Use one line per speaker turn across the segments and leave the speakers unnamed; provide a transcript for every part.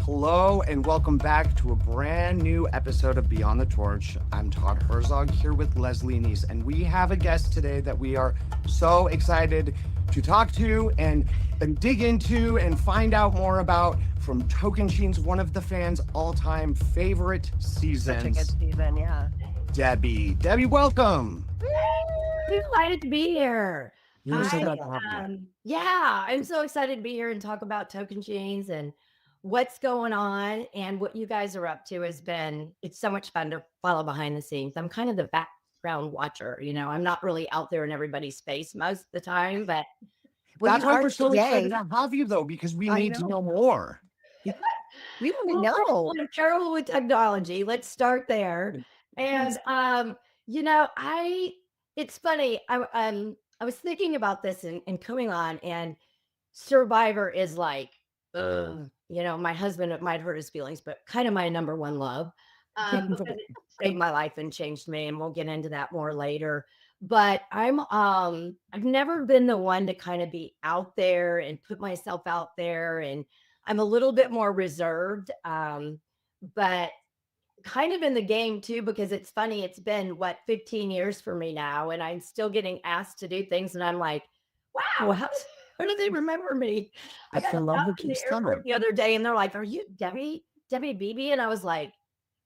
Hello and welcome back to a brand new episode of Beyond the Torch. I'm Todd Herzog here with Leslie Nease, and we have a guest today that we are so excited to talk to and dig into and find out more about from Tocantins, one of the fans' all-time favorite seasons.
Such a good season, yeah.
Debbie. Debbie, welcome.
I'm excited to be here.
You're so glad to have you.
Yeah, I'm so excited to be here and talk about Tocantins and what's going on and what you guys are up to it's so much fun to follow behind the scenes. I'm kind of the background watcher, I'm not really out there in everybody's face most of the time, but
that's why we're so excited to have you though, because we need to know more.
We want to know.
I'm terrible with technology. Let's start there. And it's funny. I was thinking about this and coming on, and Survivor is like, my husband, might hurt his feelings, but kind of my number one love. Because it saved my life and changed me, and we'll get into that more later. But I've never been the one to kind of be out there and put myself out there, and I'm a little bit more reserved, but kind of in the game too, because it's funny. It's been 15 years for me now, and I'm still getting asked to do things, and I'm like, wow, how do they remember me? I got
love
out in the airport the other day, and they're like, "Are you Debbie Beebe?" And I was like,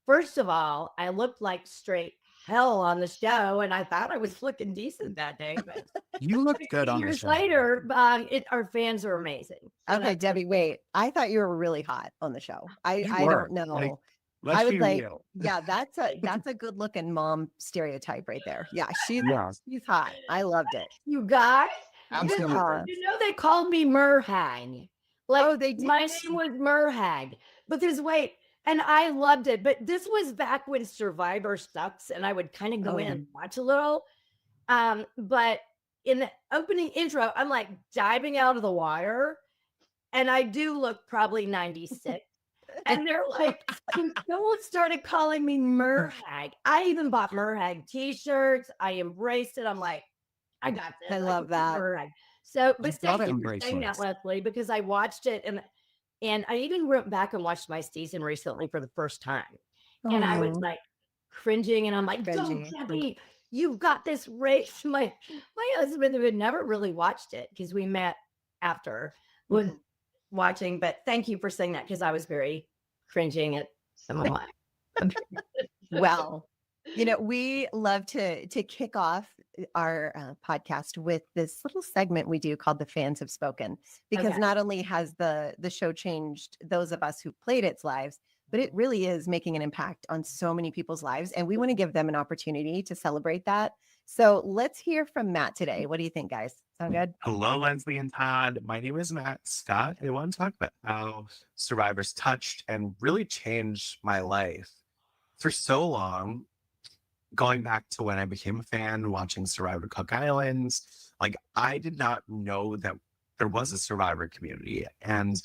first of all, I looked like straight hell on the show, and I thought I was looking decent that day. But
you looked good on the
years
show.
later, our fans are amazing.
Okay, Debbie, wait. I thought you were really hot on the show. I don't know.
I was
like, yeah, that's a good looking mom stereotype right there. Yeah, she's hot. I loved it.
You guys,
absolutely.
They called me Merhag. Like,
they did.
My name was Merhag. But and I loved it. But this was back when Survivor sucks, and I would kind of go in and watch a little. But in the opening intro, I'm like diving out of the water, and I do look probably 96. And they're like, someone started calling me Merhag. I even bought Merhag t-shirts. I embraced it. I'm like, I got this.
I love that.
Merhag. So, but thank you for saying that, Leslie, because I watched it and I even went back and watched my season recently for the first time. And I was like cringing, and I'm like, Debbie, you've got this race. My husband who had never really watched it, because we met after watching, but thank you for saying that, because I was very cringing at some of my
well, we love to kick off our podcast with this little segment we do called The Fans Have Spoken, because not only has the show changed those of us who played its lives, but it really is making an impact on so many people's lives, and we want to give them an opportunity to celebrate that. So let's hear from Matt today. What do you think, guys? Sound good?
Hello, Leslie and Todd. My name is Matt Scott. I want to talk about how Survivor's touched and really changed my life. For so long, going back to when I became a fan, watching Survivor Tocantins, I did not know that there was a Survivor community. And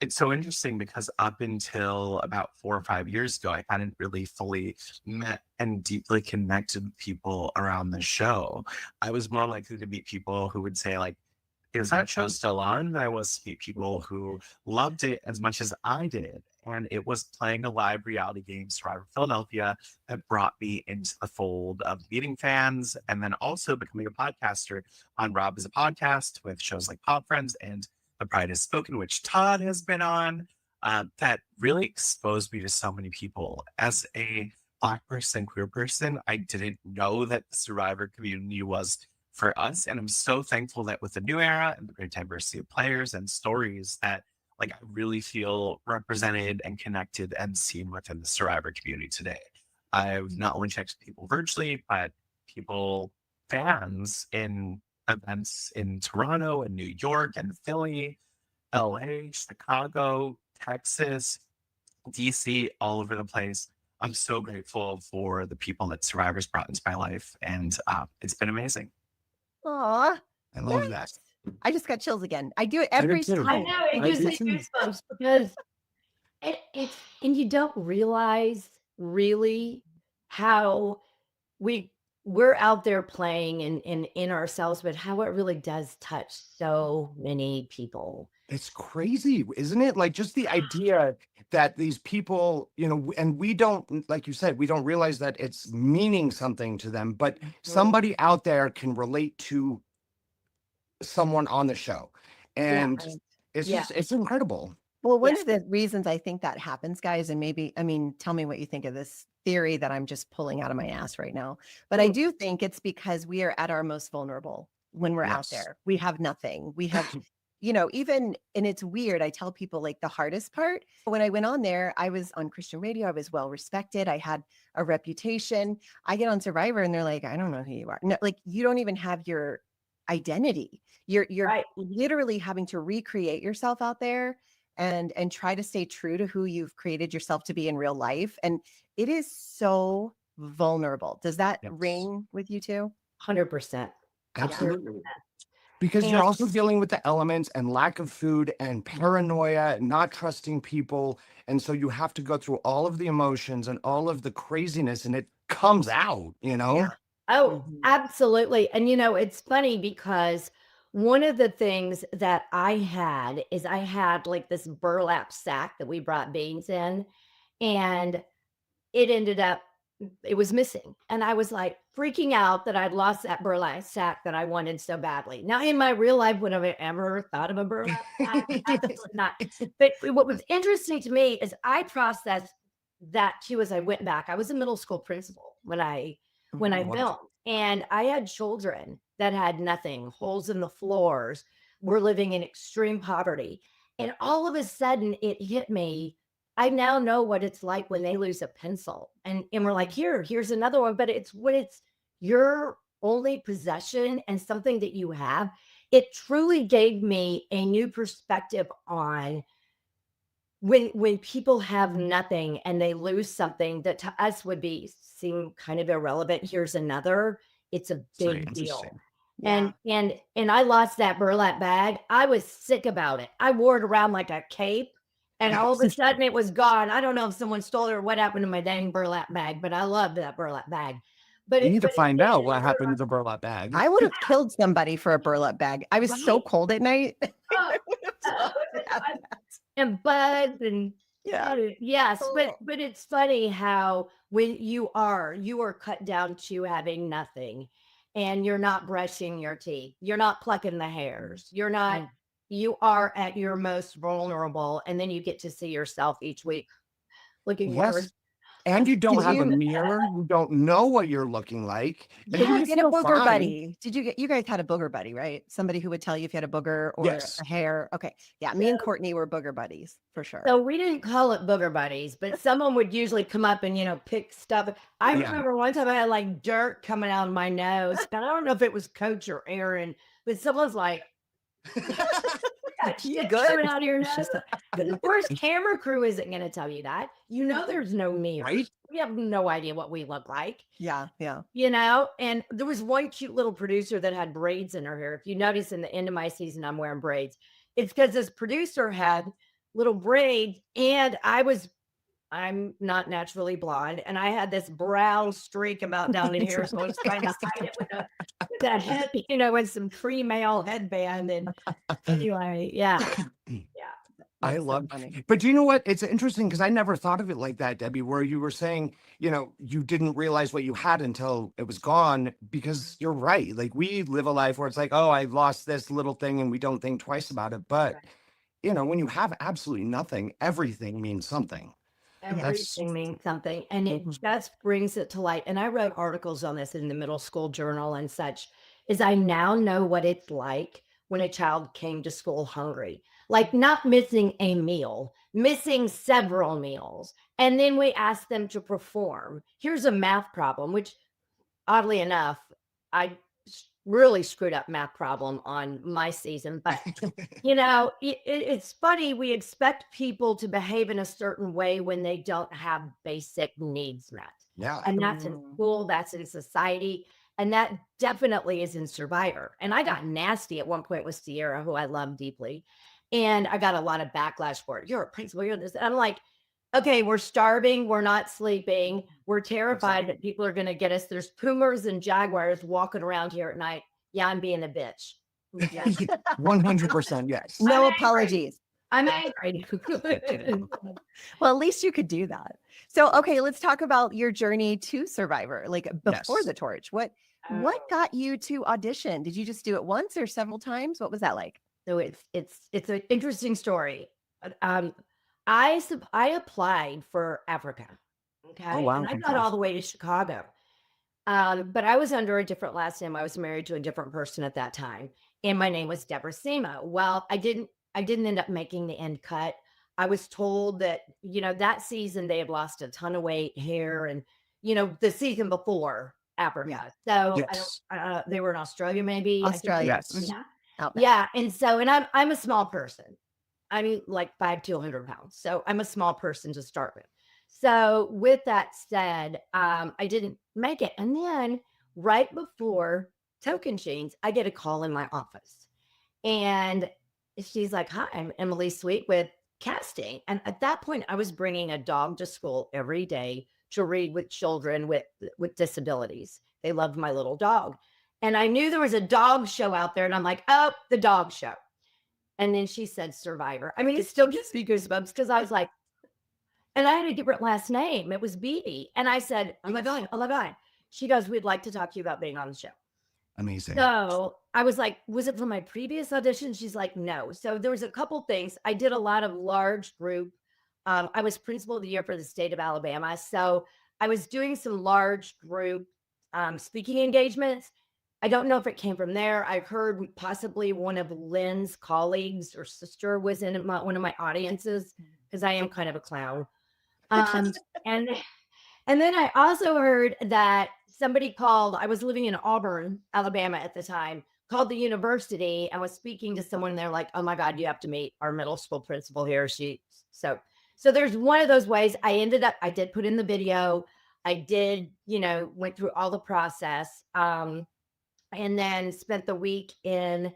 it's so interesting because up until about 4 or 5 years ago, I hadn't really fully met and deeply connected with people around the show. I was more likely to meet people who would say, is that show still on? And I was to meet people who loved it as much as I did. And it was playing a live reality game, Survivor Philadelphia, that brought me into the fold of meeting fans and then also becoming a podcaster on Rob is a Podcast with shows like Pop Friends and The Pride Has Spoken, which Todd has been on, that really exposed me to so many people. As a Black person, queer person, I didn't know that the Survivor community was for us. And I'm so thankful that with the new era and the great diversity of players and stories that I really feel represented and connected and seen within the Survivor community today. I've not only checked people virtually, but fans in events in Toronto and New York and Philly, LA, Chicago, Texas, DC, all over the place. I'm so grateful for the people that Survivor's brought into my life, and it's been amazing.
Aw,
I love that.
I just got chills again. I do it every time.
I know, it gives me goosebumps because it's and you don't realize really how we're out there playing and in ourselves, but how it really does touch so many people.
It's crazy, isn't it? Like just the idea that these people, and we don't, like you said, we don't realize that it's meaning something to them, but somebody out there can relate to someone on the show.
Yeah.
And it's
Yeah.
just, it's incredible.
Well, one
Yeah.
of the reasons I think that happens, guys, and maybe, I mean, tell me what you think of this theory that I'm just pulling out of my ass right now. But I do think it's because we are at our most vulnerable when we're out
Yes.
there. We have nothing. We have, even, and it's weird. I tell people like the hardest part when I went on there, I was on Christian radio. I was well respected. I had a reputation. I get on Survivor and they're like, I don't know who you are. No, like you don't even have your identity. You're
Right.
literally having to recreate yourself out there and try to stay true to who you've created yourself to be in real life. And it is so vulnerable. Does that
Yes.
ring with you too?
100%.
Absolutely. Because
And-
you're also dealing with the elements and lack of food and paranoia, not trusting people. And so you have to go through all of the emotions and all of the craziness, and it comes out,
Yeah.
Oh,
Mhm.
absolutely. And it's funny because one of the things that I had is I had like this burlap sack that we brought beans in, and it was missing. And I was like freaking out that I'd lost that burlap sack that I wanted so badly. Now, in my real life, would I ever thought of a burlap sack? Absolutely not. But what was interesting to me is I processed that too as I went back. I was a middle school principal when I
Wonderful.
filmed, and I had children that had nothing, holes in the floors, were living in extreme poverty. And all of a sudden it hit me. I now know what it's like when they lose a pencil. And we're like, here's another one. But it's when it's your only possession and something that you have. It truly gave me a new perspective on when people have nothing and they lose something that to us would seem kind of irrelevant. Here's another. It's a
very
big deal.
interesting.
Yeah.
And I lost that burlap bag. I was sick about it. I wore it around like a cape, and all of a sudden it was gone. I don't know if someone stole it or what happened to my dang burlap bag, but I loved that burlap bag. But
You need to
but
find out what happened to the burlap bag.
I would have killed somebody for a burlap bag. I was so
Right?
cold at night.
Oh, and bugs and
Yeah.
yes,
Oh.
but it's funny how when you are cut down to having nothing, and you're not brushing your teeth, you're not plucking the hairs, you are at your most vulnerable, and then you get to see yourself each week looking
Yes. And you don't
Did
have a
you-
mirror. You don't know what you're looking like. And
Did
you
you
just
get a
feel
booger
fine.
buddy? You guys had a booger buddy, right? Somebody who would tell you if you had a booger or
Yes.
a hair. Okay. Yeah. Me and Courtney were booger buddies for sure.
So we didn't call it booger buddies, but someone would usually come up and pick stuff. I
Yeah.
remember one time I had like dirt coming out of my nose. And I don't know if it was Coach or Aaron, but someone's like,
You
shit
good?
coming out of your nose.
Just-
But of course, camera crew isn't going to tell you that. There's no mirror.
Right?
We have no idea what we look like.
Yeah. Yeah.
And there was one cute little producer that had braids in her hair. If you notice in the end of my season, I'm wearing braids. It's because this producer had little braids, and I'm not naturally blonde, and I had this brown streak about down in here, so I was trying to hide it with that head, with some tree male headband. And anyway, yeah.
I
That's so
love
funny.
But you know what? It's interesting because I never thought of it like that, Debbie, where you were saying, you didn't realize what you had until it was gone, because you're right. Like we live a life where it's like, oh, I lost this little thing, and we don't think twice about it. But, when you have absolutely nothing, everything means something.
Everything means something, and it just brings it to light. And I wrote articles on this in the middle school journal and such, is I now know what it's like when a child came to school hungry, like not missing a meal, missing several meals. And then we ask them to perform. Here's a math problem, which oddly enough, I really screwed up math problem on my season. But, it's funny. We expect people to behave in a certain way when they don't have basic needs met.
Yeah.
And that's in school, that's in society. And that definitely is in Survivor. And I got nasty at one point with Sierra, who I love deeply. And I got a lot of backlash for it. You're a principal, you're this. And I'm like, okay, we're starving, we're not sleeping, we're terrified that people are going to get us. There's pumas and jaguars walking around here at night. Yeah, I'm being a bitch. Yeah.
100% yes.
No
I'm angry.
apologies.
I'm angry.
Well, at least you could do that. So, okay, let's talk about your journey to Survivor, like before
Yes.
the torch. What got you to audition? Did you just do it once or several times? What was that like?
So it's an interesting story. Um, I applied for Africa, okay,
Oh, wow.
and I got all the way to Chicago. But I was under a different last name. I was married to a different person at that time, and my name was Deborah Sema. Well, I didn't end up making the end cut. I was told that, that season they had lost a ton of weight, hair, and the season before Africa. So
Yes.
they were in Australia, maybe. I think
Australia.
Yes.
Mhm.
Yeah.
Out back.
Yeah. And I'm a small person. I mean, like 5 to 100 pounds. So I'm a small person to start with. So with that said, I didn't make it. And then right before Tocantins, I get a call in my office. And she's like, "Hi, I'm Emily Sweet with casting." And at that point, I was bringing a dog to school every day to read with children with disabilities. They loved my little dog. And I knew there was a dog show out there. And I'm like, "Oh, the dog show." And then she said Survivor. I mean, it still gives me goosebumps because I was like, and I had a different last name. It was Beebe. And I said, "Oh my God, oh my God." She goes, "We'd like to talk to you about being on the show."
Amazing.
So I was like, "Was it from my previous audition?" She's like, "No." So there was a couple things. I did a lot of large group. I was principal of the year for the state of Alabama. So I was doing some large group speaking engagements. I don't know if it came from there. I heard possibly one of Lynn's colleagues or sister was in one of my audiences because I am kind of a clown. And and then I also heard that somebody called. I was living in Auburn, Alabama at the time. Called the university and was speaking to someone. And they're like, "Oh my God, you have to meet our middle school principal here." So there's one of those ways. I did put in the video. I did, went through all the process. And then spent the week in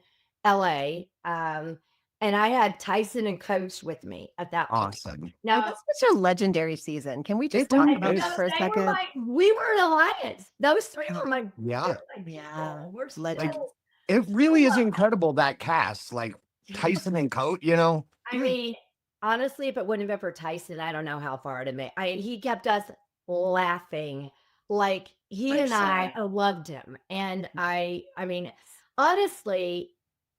LA. And I had Tyson and Coach with me at that point.
Awesome.
Now,
Now,
that's such a legendary season. Can we just
It
talk
really
about
is.
that for a
they
second?
were we were an alliance. Those three were my
Yeah.
Yeah.
We're
Legend.
still-
It really is incredible, that cast. Like Tyson and Coat,
I mean, honestly, if it wouldn't have been for Tyson, I don't know how far it'd have made. He kept us laughing. Like he and I loved him. And I mean, honestly,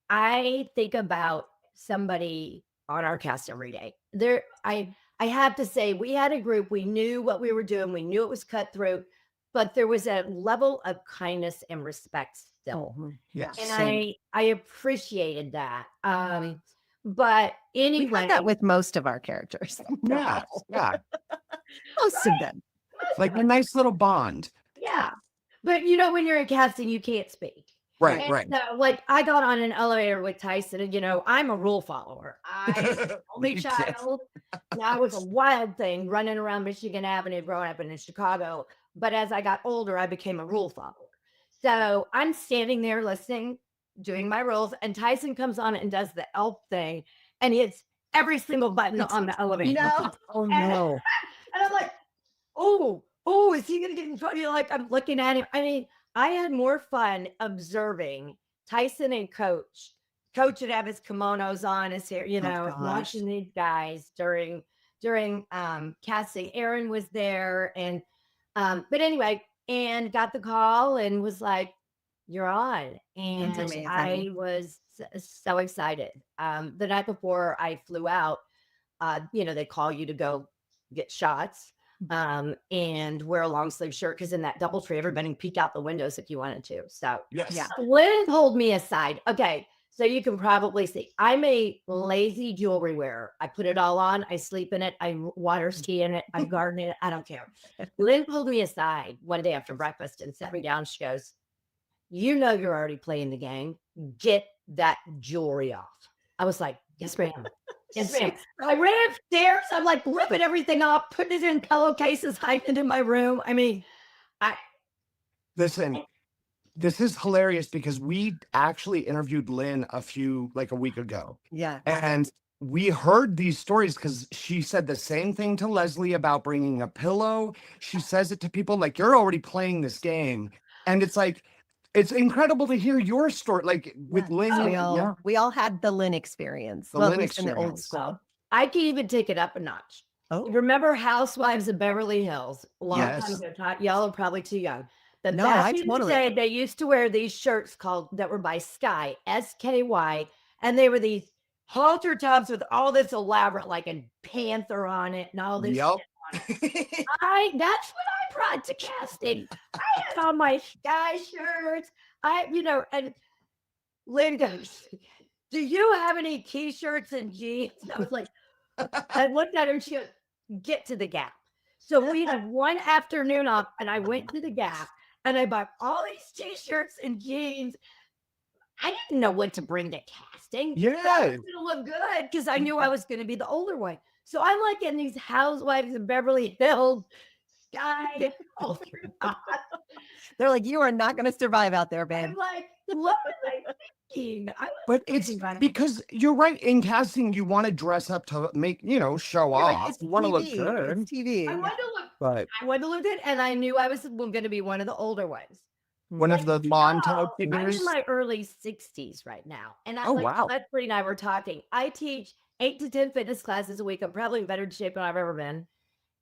I think about somebody on our cast every day. I have to say, we had a group, we knew what we were doing, we knew it was cutthroat, but there was a level of kindness and respect still.
Oh,
Yes.
And I appreciated that. But
we
anyway,
had that with most of our characters.
Yeah. Yeah.
Most of them.
Like a nice little bond.
yeah. But when you're in casting, you can't speak.
Right,
And
right.
so, like, I got on an elevator with Tyson, and I'm a rule follower. I'm only
Yes.
child. Now, it was a wild thing running around Michigan Avenue growing up in Chicago. But as I got older, I became a rule follower. So I'm standing there listening, doing my rules, and Tyson comes on and does the elf thing and hits every single button on the elevator.
Oh, no.
And I'm like, oh, is he going to get in trouble? Like, I'm looking at him. I mean, I had more fun observing Tyson and Coach. Coach would have his kimonos on, his hair,
gosh.
watching these guys during casting. Aaron was there, and but anyway, and got the call and was like, "You're on," and
That's amazing.
I was so excited. The night before I flew out, they call you to go get shots. And wear a long sleeve shirt because in that double tree, everybody can peek out the windows if you wanted to. So
Yes.
Yeah.
Lynn pulled me aside. Okay, so you can probably see I'm a lazy jewelry wearer. I put it all on. I sleep in it. I water ski in it. I garden in it. I don't care. Lynn pulled me aside one day after breakfast and sat me down. She goes, "You're already playing the game. Get that jewelry off." I was like, "Yes, ma'am." Yes, ma'am. I ran upstairs. I'm like ripping everything off, putting it in pillowcases, hiding it in my room. I mean,
Listen, this is hilarious because we actually interviewed Lynn a week ago.
Yeah.
And we heard these stories because she said the same thing to Leslie about bringing a pillow. She says it to people like, you're already playing this game. And it's like, it's incredible to hear your story, like with
Yeah.
Lynn.
We all had the Lynn experience.
The
Well,
Lynn
at least in the old
experience.
school.
I can even take it up a notch.
Oh,
Remember Housewives of Beverly Hills? A long time
Yes.
ago. Todd, y'all are probably too young. But
No,
back
I
in the
totally-
day, they used to wear these shirts that were by Sky, SKY, and they were these halter tops with all this elaborate, like a panther on it and all this
Yep.
shit. That's what I brought to casting. I had on my Sky shirts. And Lynn goes, "Do you have any t-shirts and jeans?" And I was like, I looked at her and she goes, "Get to the Gap." So we had one afternoon off and I went to the Gap and I bought all these t-shirts and jeans. I didn't know what to bring to casting.
Yeah.
It was gonna look good because I knew I was gonna be the older one. So I'm like in these Housewives of Beverly Hills, Sky, all through.
they're like, you are not going to survive out there,
I'm
babe.
like, what was I thinking?
But it's because you're right. In casting, you want to dress up to make, show off.
It's
You want to look
TV.
good.
It's TV.
I wanted to look.
But
I wanted to look good, and I knew I was going to be one of the older ones.
one of the Montauk
I'm
figures.
in my early 60s right now. And
Oh, wow.
Leslie and I were talking. I teach 8 to 10 fitness classes a week. I'm probably in better shape than I've ever been.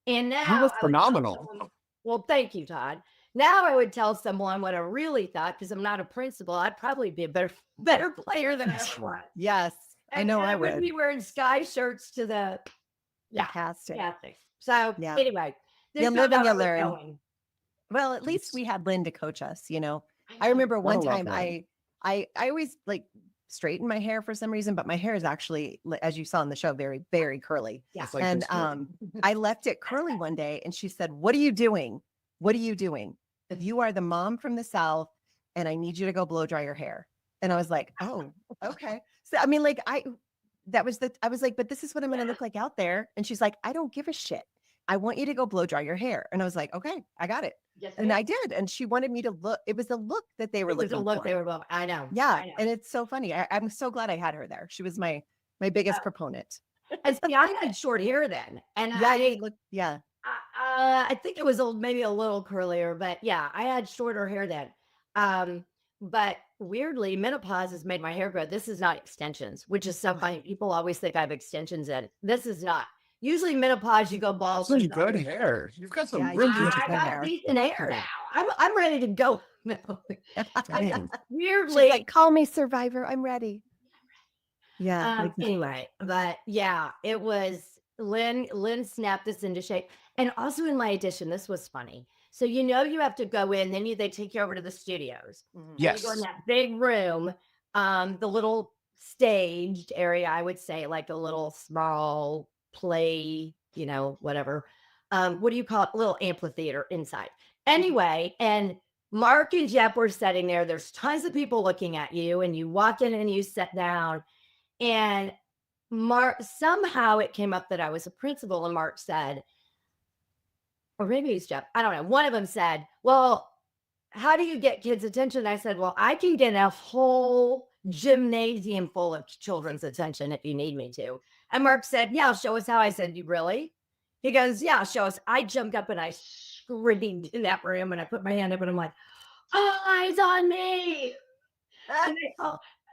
And now
You look
I would tell
phenomenal.
someone- well, thank you, Todd. Now I would tell someone what I really thought, because I'm not a principal. I'd probably be a better player than I ever was.
Yes, I know I
would
would.
be wearing Sky shirts to the
Fantastic.
casting. So
Yeah.
anyway,
You
this is
live and
how
you
we're
learn.
going.
Well, at least we had Lynn to coach us, I
know.
remember
What a
one time
love
I always like straighten my hair for some reason, but my hair is actually, as you saw in the show, very, very curly.
Yeah.
It's like
And
this.
I left it curly one day and she said, "What are you doing? What are you doing? You are the mom from the South and I need you to go blow dry your hair." And I was like, "Oh, okay." So I mean, I was like, "But this is what I'm going to look like out there." And she's like, "I don't give a shit. I want you to go blow dry your hair." And I was like, "Okay, I got it."
Yes,
And
ma'am.
I did. And she wanted me to look. It was the look that they were
It was
looking
a look
for.
they were going. I know.
Yeah.
I know.
And it's so funny. I'm so glad I had her there. She was my biggest proponent.
And see, I had short hair then, and
Yeah.
I think it was maybe a little curlier, but yeah, I had shorter hair then. But weirdly, menopause has made my hair grow. This is not extensions, which is so funny. People always think I have extensions in. This is not. Usually menopause, you go bald.
Some good hair. You've got some
Yeah,
really
you
good
do.
I got
hair.
decent hair now. I'm ready to go.
Dang.
Weirdly,
She's like, "Call me Survivor. I'm ready." Yeah.
anyway, but yeah, it was Lynn snapped this into shape. And also in my audition, this was funny. So you have to go in, then they take you over to the studios.
Mhm.
Yes.
You go in that big room, the little staged area, I would say, like a little small play, whatever. What do you call it? A little amphitheater inside. Anyway, and Mark and Jeff were sitting there. There's tons of people looking at you, and you walk in and you sit down. And Mark, somehow it came up that I was a principal, and Mark said, or maybe it's Jeff, I don't know. One of them said, "Well, how do you get kids' attention?" I said, "Well, I can get a whole gymnasium full of children's attention if you need me to." And Mark said, "Yeah, show us how." I said, "You really?" He goes, "Yeah, show us." I jumped up and I screamed in that room and I put my hand up and I'm like, "All eyes on me." And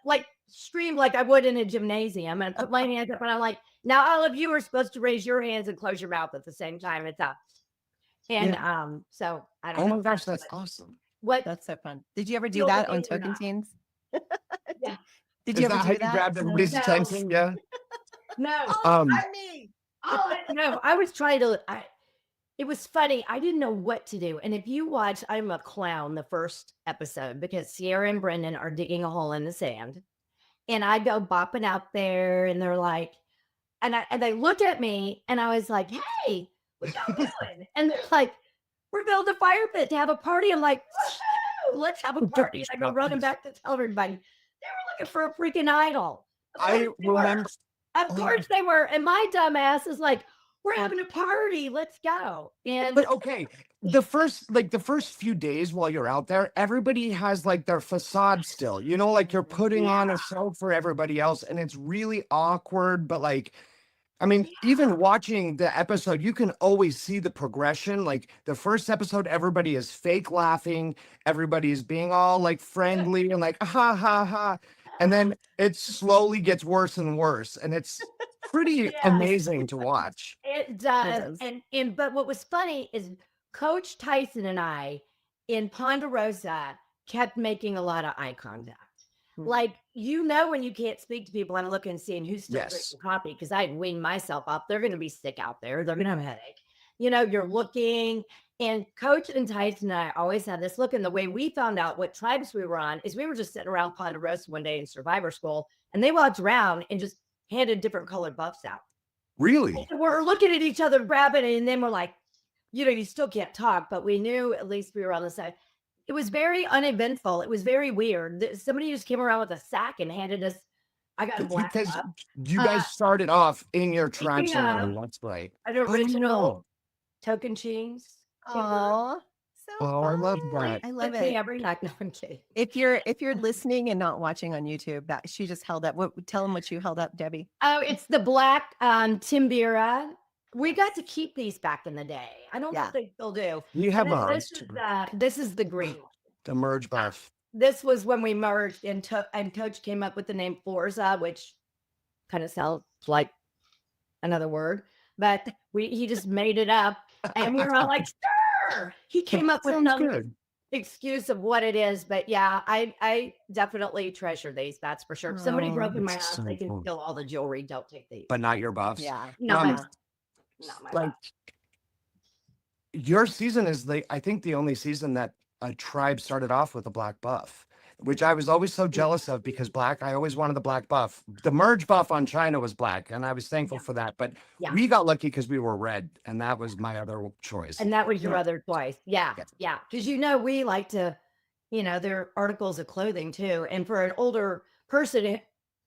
I screamed like I would in a gymnasium and put my hands up and I'm like, "Now all of you are supposed to raise your hands and close your mouth at the same time. It's up." And so I don't
Oh
know.
my gosh, that's awesome.
What
That's so fun. Did you ever do
Feel the
that on
things or not.
Tocantins?
Yeah.
Did
Is
you
that
ever
how
do
you
that?
grabbed everybody's
No.
attention? Yeah.
No.
Me.
No, I was trying to. It was funny. I didn't know what to do. And if you watch, I'm a clown, the first episode, because Sierra and Brendan are digging a hole in the sand, and I go bopping out there, and they're like, and they looked at me, and I was like, "Hey, what y'all doing?" And they're like, "We're building a fire pit to have a party." I'm like, "Woo, let's have a party." And I go running back to tell everybody they were looking for a freaking idol. Of
I
course they were.
remember.
Of course they were. And my dumb ass is like, "We're having a party. Let's go." And
But okay, the first few days while you're out there, everybody has like their facade still. Like you're putting on a show for everybody else, and it's really awkward. But like, I mean, even watching the episode, you can always see the progression. Like the first episode, everybody is fake laughing, everybody is being all like friendly and like ha ha ha. And then it slowly gets worse and worse. And it's pretty
Yes.
amazing to watch.
It does.
does.
And but what was funny is Coach Tyson and I in Ponderosa kept making a lot of eye contact.
Mhm.
Like, you know, when you can't speak to people and looking and seeing who's still
Yes.
drinking coffee, because I'd wean myself up. They're going to be sick out there. They're going to have a headache. You know, you're looking, and Coach and Tyson and I always had this look. And the way we found out what tribes we were on is we were just sitting around Ponderosa one day in Survivor School, and they walked around and just handed different colored buffs out.
Really?
And we're looking at each other, grabbing it, and then we're like, you know, you still can't talk, but we knew at least we were on the side. It was very uneventful. It was very weird. Somebody just came around with a sack and handed us. I got a black
Because
cup,
you guys started off in your tribes
yeah.
and Let's Play.
an original
Oh,
Tocantins.
Oh, so
Oh, I love
fun.
that.
I love
Let's see
it.
every night. No, I'm kidding.
If you're listening and not watching on YouTube, that she just held up. Tell them what you held up, Debbie.
Oh, it's the black Timbira. We got to keep these back in the day. I don't know
Yeah.
if they still do.
You have
And then
ours,
this is the green.
the merge buff.
This was when we merged, and Coach came up with the name Forza, which kind of sounds like another word, but he just made it up, and we were all like, sure. He came up with
Sounds
no
good.
excuse of what it is, but yeah, I definitely treasure these. That's for sure. If somebody
Oh,
broke in my
that's
house,
so
they can
cool.
steal all the jewelry. Don't take these.
But not your buffs.
Yeah.
Not
Um,
my, not my
Like your season is I think the only season that a tribe started off with a black buff, which I was always so jealous of because I always wanted the black buff. The merge buff on China was black, and I was thankful
Yeah.
for that. But
Yeah.
we got lucky because we were red, and that was my other choice.
And that was your other choice. Yeah.
Yes.
Yeah. Because, you know, we like to, you know, there are articles of clothing too. And for an older person,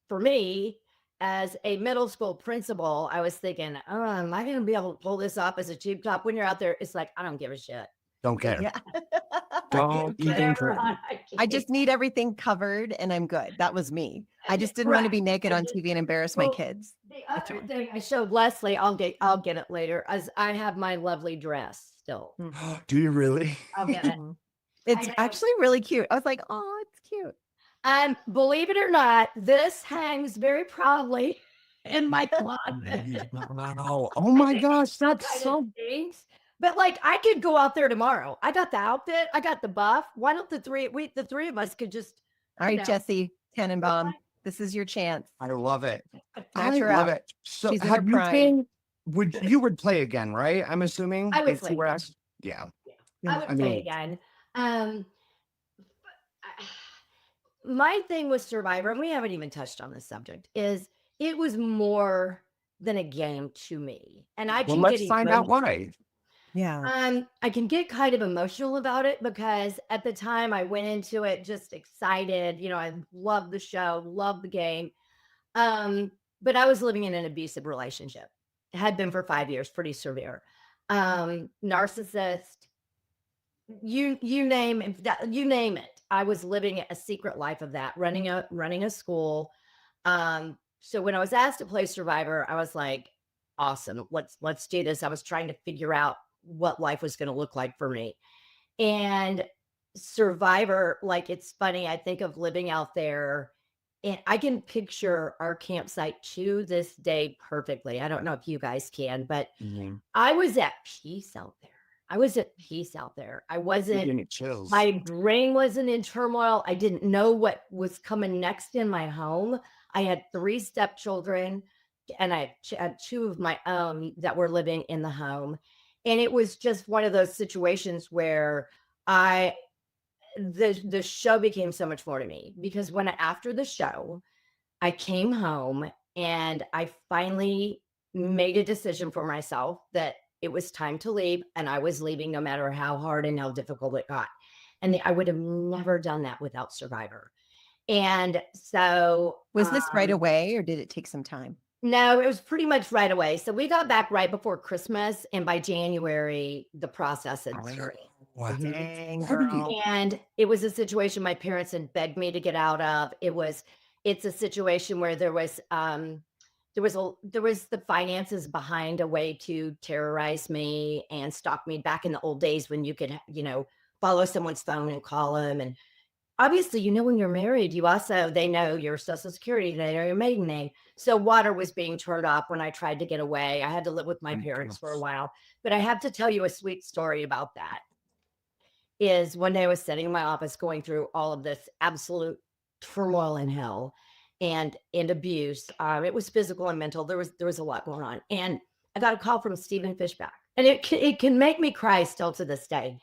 for me, as a middle school principal, I was thinking, oh, am I going to be able to pull this off as a cheap top? When you're out there, it's like, I don't give a shit.
Don't care.
Yeah.
Don't even
Whatever,
care.
I just need everything covered and I'm good. That was me. I just didn't want to be naked on TV and embarrass my
Well,
kids.
The other thing I showed Leslie, I'll get it later, as I have my lovely dress still.
Do you really?
I'll get it.
Mhm. It's
know.
actually really cute. I was like, oh, it's cute.
And believe it or not, this hangs very proudly in my closet.
Oh my gosh, that's
Kind of
so.
stinks. But like, I could go out there tomorrow. I got the outfit. I got the buff. Why don't the three of us could just,
All right,
know.
Jesse Tannenbaum, this is your chance.
I love it.
Snatch
I
her
love
out.
it. So
She's in her
have you
prime.
been? You would play again, right? I'm assuming.
I would
if
play
you were
again.
asked. Yeah.
I would
I
say
mean-
again. My thing with Survivor, and we haven't even touched on this subject, is it was more than a game to me. And I
Well,
can
let's
get
find out
emotional.
why.
Yeah.
I can get kind of emotional about it because at the time I went into it just excited. You know, I loved the show, loved the game. But I was living in an abusive relationship. It had been for 5 years, pretty severe. Narcissist, you name it. I was living a secret life of that, running a school. So when I was asked to play Survivor, I was like, awesome, let's do this. I was trying to figure out what life was going to look like for me. And Survivor, like, it's funny, I think of living out there and I can picture our campsite to this day perfectly. I don't know if you guys can, but I was at peace out there. I wasn't,
Getting chills.
my brain wasn't in turmoil. I didn't know what was coming next in my home. I had 3 stepchildren and I had 2 of my own that were living in the home. And it was just one of those situations where the show became so much more to me because after the show, I came home and I finally made a decision for myself that it was time to leave, and I was leaving no matter how hard and how difficult it got. And I would have never done that without Survivor. And so
Was this right away or did it take some time?
no, it was pretty much right away. So we got back right before Christmas, and by January, the process had started.
What?
Dang,
How did you-
girl.
And it was a situation my parents had begged me to get out of. It's a situation where there was there was the finances behind a way to terrorize me and stalk me back in the old days when you could, follow someone's phone and call them. And obviously, when you're married, they know your social security, they know your maiden name. So water was being turned off when I tried to get away. I had to live with my parents for a while. But I have to tell you a sweet story about that. Is one day I was sitting in my office going through all of this absolute turmoil and hell and abuse. It was physical and mental. There was a lot going on. And I got a call from Stephen Fishback. And it can make me cry still to this day.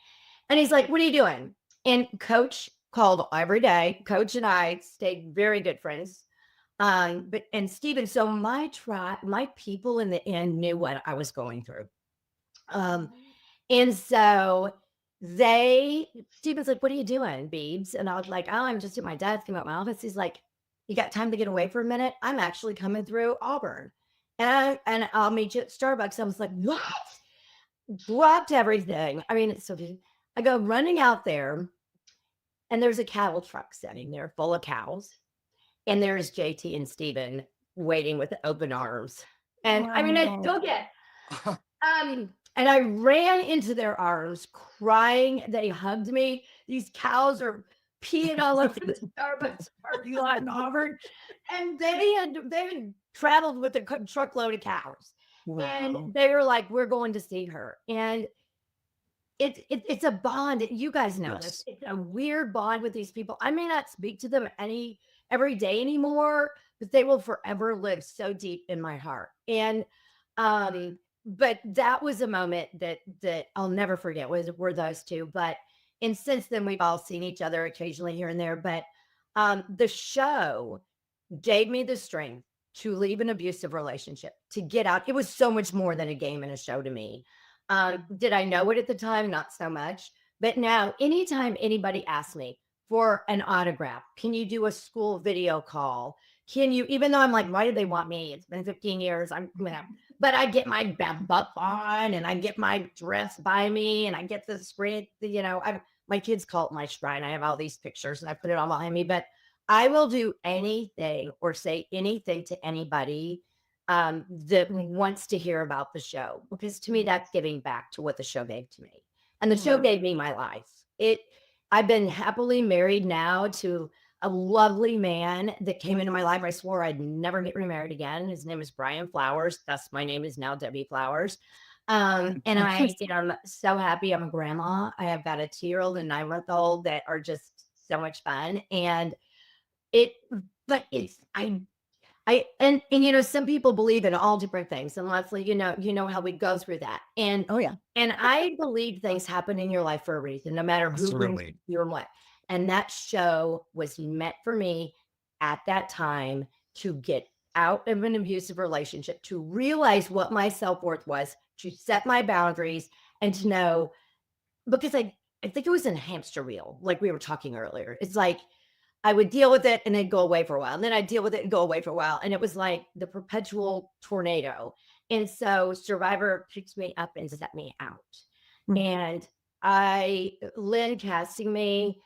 And he's like, "What are you doing?" And Coach called every day. Coach and I stayed very good friends. And Stephen, so my people in the end knew what I was going through. And so Stephen's like, "What are you doing, Beebs?" And I was like, "Oh, I'm just at my desk, I'm at my office." He's like, "You got time to get away for a minute? I'm actually coming through Auburn. And I'll meet you at Starbucks." I was like, "What?" Dropped everything. I mean, it's so good. I go running out there, and there's a cattle truck sitting there full of cows. And there's JT and Stephen waiting with open arms. And I mean, I still get, and I ran into their arms crying. They hugged me. These cows are peeing all over the Starbucks parking lot in Auburn. And they had traveled with a truckload of cows.
Wow.
And they were like, "We're going to see her." And it's a bond. You guys know this. It's a weird bond with these people. I may not speak to them every day anymore, but they will forever live so deep in my heart. And but that was a moment that I'll never forget. Were those two. And since then we've all seen each other occasionally here and there. But the show gave me the strength to leave an abusive relationship, to get out. It was so much more than a game and a show to me. Did I know it at the time? Not so much. But now, anytime anybody asks me for an autograph, can you do a school video call? Can you, even though I'm like, why do they want me? It's been 15 years. But I get my buff on, and I get my dress by me, and I get the spread, my kids call it my shrine. I have all these pictures and I put it all behind me, but I will do anything or say anything to anybody that wants to hear about the show, because to me, that's giving back to what the show gave to me. And the show gave me my life. I've been happily married now to a lovely man that came into my life. I swore I'd never get remarried again. His name is Brian Flowers. Thus, my name is now Debbie Flowers. And I'm so happy. I'm a grandma. I have got a 2-year-old and 9-month-old that are just so much fun. And some people believe in all different things. And Leslie, you know how we go through that. And
Oh yeah.
And I believe things happen in your life for a reason, no matter who brings you and what. And that show was meant for me at that time to get out of an abusive relationship, to realize what my self-worth was, to set my boundaries, and to know, because I think it was in a hamster wheel, like we were talking earlier. It's like I would deal with it and then go away for a while. And then I'd deal with it and go away for a while. And it was like the perpetual tornado. And so Survivor picked me up and set me out. Mm-hmm. And Lynn casting me,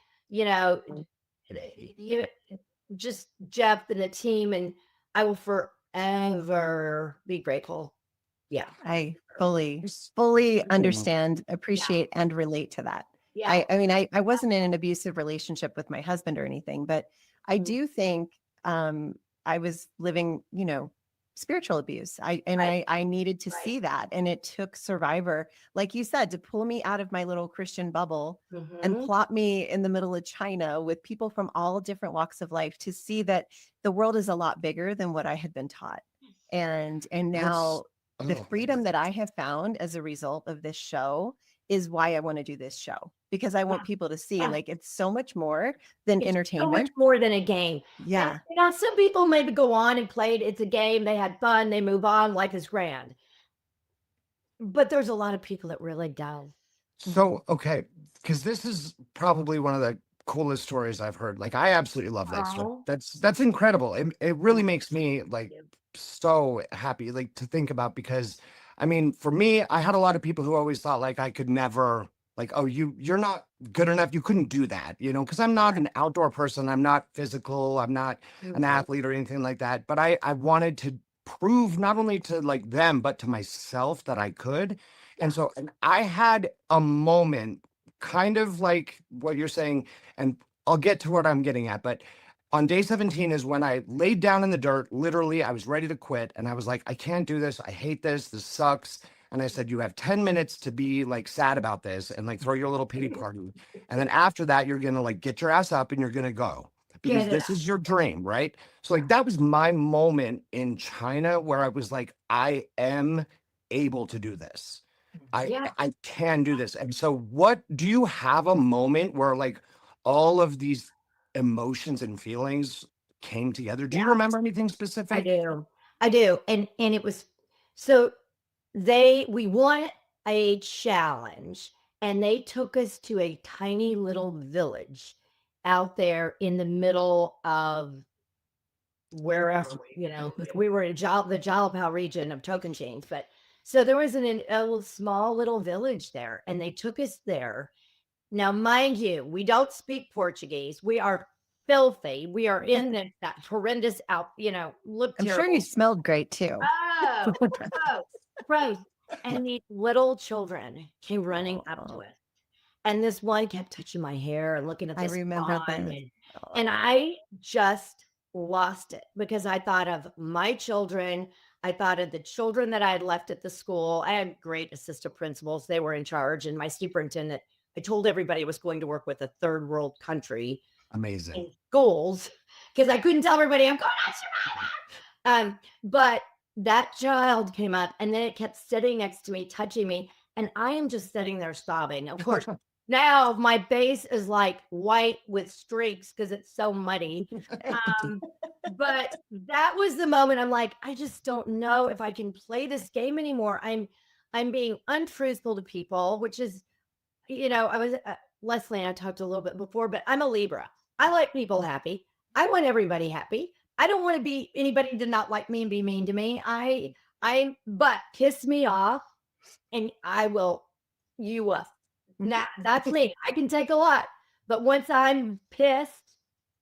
just Jeff and the team, and I will forever be grateful. Yeah.
I fully understand, appreciate, and relate to that.
Yeah.
I mean, I wasn't in an abusive relationship with my husband or anything, but I do think I was living, spiritual abuse. I needed to see that. And it took Survivor, like you said, to pull me out of my little Christian bubble and plop me in the middle of China with people from all different walks of life, to see that the world is a lot bigger than what I had been taught. And now the freedom that I have found as a result of this show is why I want to do this show, because I want people to see like it's so much more than entertainment.
So much more than a game.
Yeah.
And, some people maybe go on and played. It's a game. They had fun. They move on. Life is grand. But there's a lot of people that really don't.
So, okay, because this is probably one of the coolest stories I've heard. Like, I absolutely love that story. That's incredible. It really makes me so happy, to think about, because I mean, for me, I had a lot of people who always thought I could never, oh, you're not good enough. You couldn't do that, because I'm not an outdoor person. I'm not physical. I'm not an athlete or anything like that. But I wanted to prove not only to like them, but to myself that I could. And I had a moment, kind of like what you're saying, and I'll get to what I'm getting at, but on day 17 is when I laid down in the dirt. Literally, I was ready to quit. And I was like, I can't do this. I hate this. This sucks. And I said, you have 10 minutes to be like sad about this and like throw your little pity party. And then after that, you're going to like get your ass up and you're going to go because this is your dream, right? So like that was my moment in China where I was like, I am able to do this. I can do this. And so what do you have a moment where like all of these emotions and feelings came together? Do you remember anything specific?
I do. And it was so we won a challenge and they took us to a tiny little village out there in the middle of wherever, we were in the Jalapao region of Tocantins, but so there was a small little village there and they took us there. Now, mind you, we don't speak Portuguese. We are filthy. We are in that horrendous look
I'm
terrible.
sure you smelled great too.
Oh, gross. And these little children came running up to us. And this one kept touching my hair and looking at this.
I remember that.
And I just lost it because I thought of my children. I thought of the children that I had left at the school. I had great assistant principals. They were in charge. And my superintendent, I told everybody I was going to work with a third world country.
Amazing.
In schools because I couldn't tell everybody I'm going to Survivor. But that child came up and then it kept sitting next to me, touching me. And I am just sitting there sobbing. Of course, now my face is like white with streaks because it's so muddy. But that was the moment I'm like, I just don't know if I can play this game anymore. I'm being untruthful to people, which is, I was Leslie and I talked a little bit before, but I'm a Libra. I like people happy. I want everybody happy. I don't want to be anybody to not like me and be mean to me. But piss me off and I will you up. Now that's me. I can take a lot, but once I'm pissed,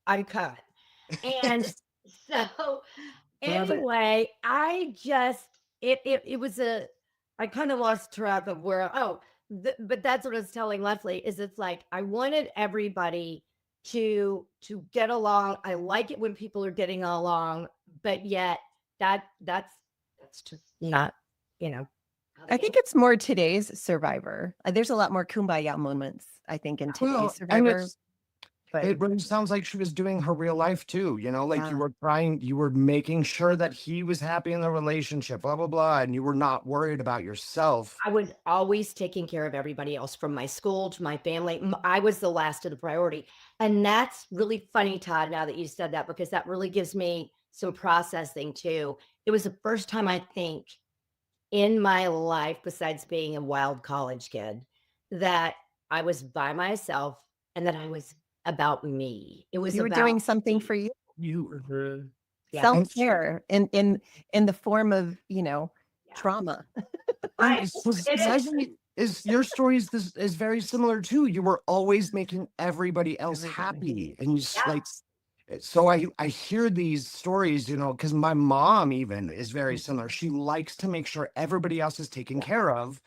I'm cut. And so anyway, I just, it was I kind of lost track of where, but that's what I was telling Leslie is it's like, I wanted everybody to get along. I like it when people are getting along, but yet that's just not,
I think it's more today's Survivor. There's a lot more kumbaya moments, I think, in today's Survivor.
But it really sounds like she was doing her real life too, you were making sure that he was happy in the relationship, blah, blah, blah. And you were not worried about yourself.
I was always taking care of everybody else from my school to my family. I was the last of the priority. And that's really funny, Todd, now that you said that, because that really gives me some processing too. It was the first time I think in my life, besides being a wild college kid, that I was by myself and that I was about me. It was
you were doing something for you.
You were
self-care in the form of trauma.
Your story is very similar too. You were always making everybody else happy, and you just like. So I hear these stories, because my mom even is very similar. She likes to make sure everybody else is taken care of,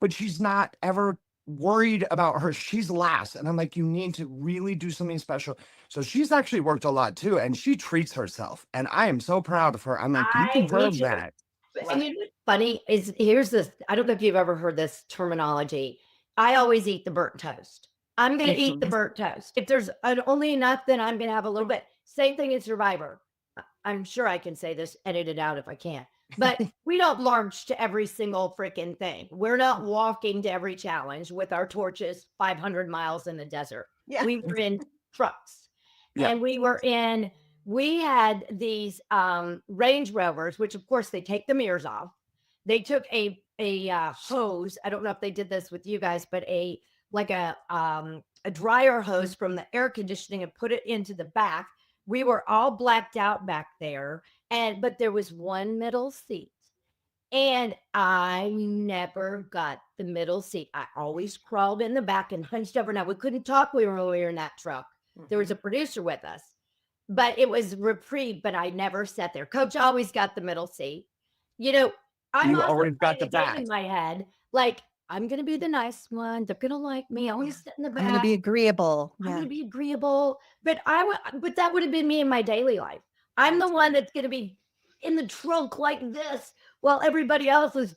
but she's not ever worried about her. She's last. And I'm like, you need to really do something special. So she's actually worked a lot too, and she treats herself. And I am so proud of her. I'm like, you deserve that.
And what's funny is here's this. I don't know if you've ever heard this terminology. I always eat the burnt toast. I'm going to eat the burnt toast. If there's only enough, then I'm going to have a little bit. Same thing in Survivor. I'm sure I can say this, edit it out if I can. But we don't march to every single freaking thing. We're not walking to every challenge with our torches 500 miles in the desert. Yeah. We were in trucks. Yeah. And we had these Range Rovers, which of course they take the mirrors off. They took a hose. I don't know if they did this with you guys, but a dryer hose from the air conditioning and put it into the back. We were all blacked out back there, but there was one middle seat, and I never got the middle seat. I always crawled in the back and hunched over. Now we couldn't talk when we were in that truck. There was a producer with us, but it was reprieve, but I never sat there. Coach always got the middle seat. You know, I'm
You
also
always got
playing
the
a game
back.
in my head, like, I'm going to be the nice one. They're going to like me. I want to sit in the
I'm going to
back.
be agreeable.
I'm
Yeah.
going to be agreeable. But but that would have been me in my daily life. I'm the one that's going to be in the trunk like this while everybody else is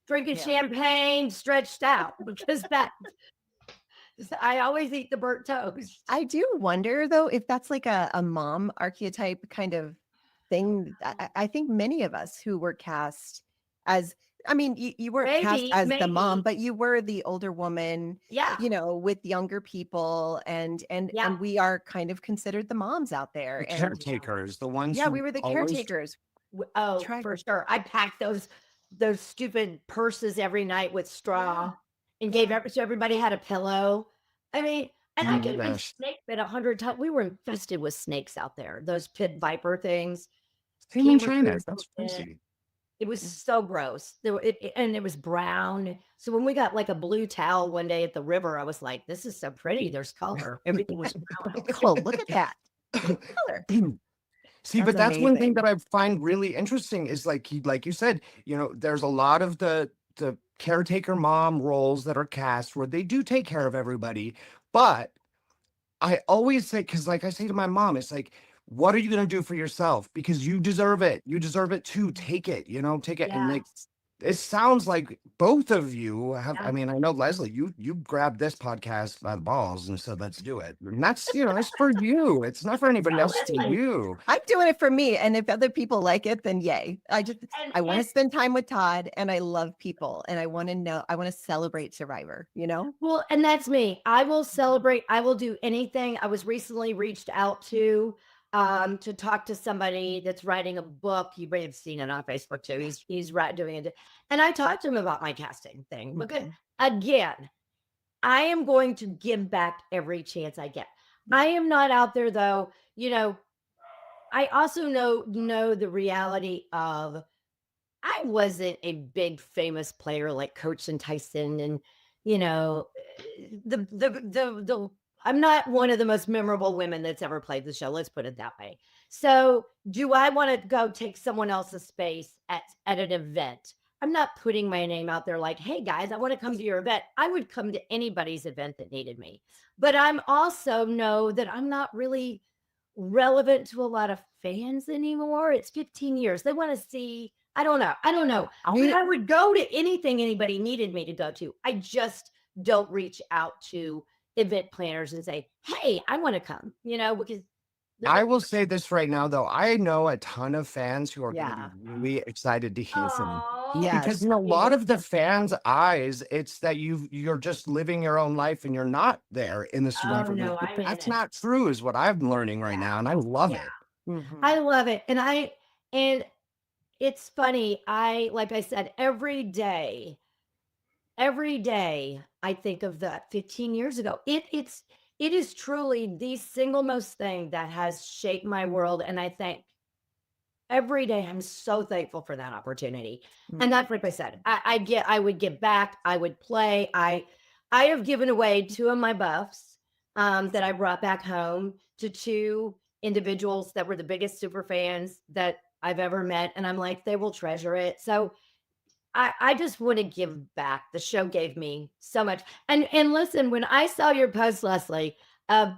drinking champagne, stretched out, because I always eat the burnt toast.
I do wonder though if that's like a mom archetype kind of thing. I think many of us who were cast as, I mean, you weren't cast as the mom, but you were the older woman,
Yeah.
you know, with younger people, and we are kind of considered the moms out there.
The caretakers, the ones.
Yeah,
who
we were the
always-
caretakers.
Oh, for sure. I packed those stupid purses every night with straw and gave so everybody had a pillow. I mean, and I could have been snake bit 100 times. We were infested with snakes out there. Those pit viper things.
Same in China. That's crazy.
It was so gross. And it was brown. So when we got like a blue towel one day at the river, I was like, this is so pretty. There's color. Everything was brown.
Cool. Look at that. Color.
See, but that's one thing that I find really interesting is like you said, you know, there's a lot of the caretaker mom roles that are cast where they do take care of everybody. But I always say, because like I say to my mom, it's like, what are you going to do for yourself? Because you deserve it. You deserve it too. Take it, you know, take it. And like, it sounds like both of you have, I mean, I know Leslie, you grabbed this podcast by the balls and said, let's do it. And that's, you know, it's for you. It's not for anybody else, to you.
I'm doing it for me. And if other people like it, then yay. I want to spend time with Todd, and I love people, and I want to celebrate Survivor, you know?
Well, and that's me. I will celebrate. I will do anything. I was recently reached out to talk to somebody that's writing a book. You may have seen it on Facebook too. He's doing it. And I talked to him about my casting thing. Because again, I am going to give back every chance I get. I am not out there though. You know, I also know the reality of I wasn't a big famous player like Coach and Tyson, and you know, I'm not one of the most memorable women that's ever played the show. Let's put it that way. So do I want to go take someone else's space at an event? I'm not putting my name out there like, hey guys, I want to come to your event. I would come to anybody's event that needed me. But I'm also know that I'm not really relevant to a lot of fans anymore. It's 15 years. They want to see, I don't know. I would go to anything anybody needed me to go to. I just don't reach out to event planners and say, hey, I want to come, you know, because
I will say this right now, though. I know a ton of fans who are going to be really excited to hear from you.
Yes.
Because in a lot of the fans' eyes, it's that you're just living your own life and you're not there in the Survivor.
no,
But
I'm
that's
in it.
not true, is what I'm learning right now, and I love it.
I love it. And it's funny. Like I said, every day I think of that 15 years ago. It is truly the single most thing that has shaped my world. And I think every day I'm so thankful for that opportunity. And that's like I said, I would give back. I would play. I have given away 2 of my buffs that I brought back home to 2 individuals that were the biggest super fans that I've ever met. And I'm like, they will treasure it. So I just want to give back. The show gave me so much. And listen, when I saw your post, Leslie,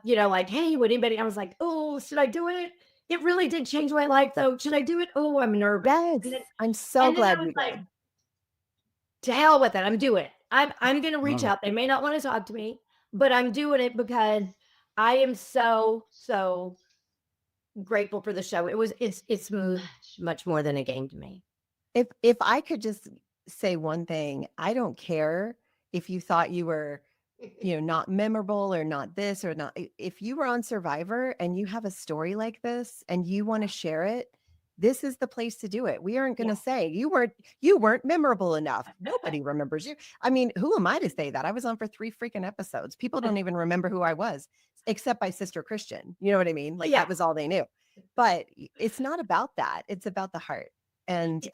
you know, like, hey, would anybody, I was like, oh, should I do it? It really did change my life though. Should I do it? Oh, I'm nervous.
Yes. I'm so glad you
like,
did.
to hell with it. I'm doing it. I'm going to reach out. They may not want to talk to me, but I'm doing it because I am so grateful for the show. It's much more than a game to me.
If I could just say one thing, I don't care if you thought you were, you know, not memorable or not this or not. If you were on Survivor and you have a story like this and you want to share it, this is the place to do it. We aren't going to say you weren't memorable enough. Nobody remembers you. I mean, who am I to say that? I was on for 3 freaking episodes. People don't even remember who I was, except by Sister Christian. You know what I mean? Like that was all they knew. But it's not about that. It's about the heart. And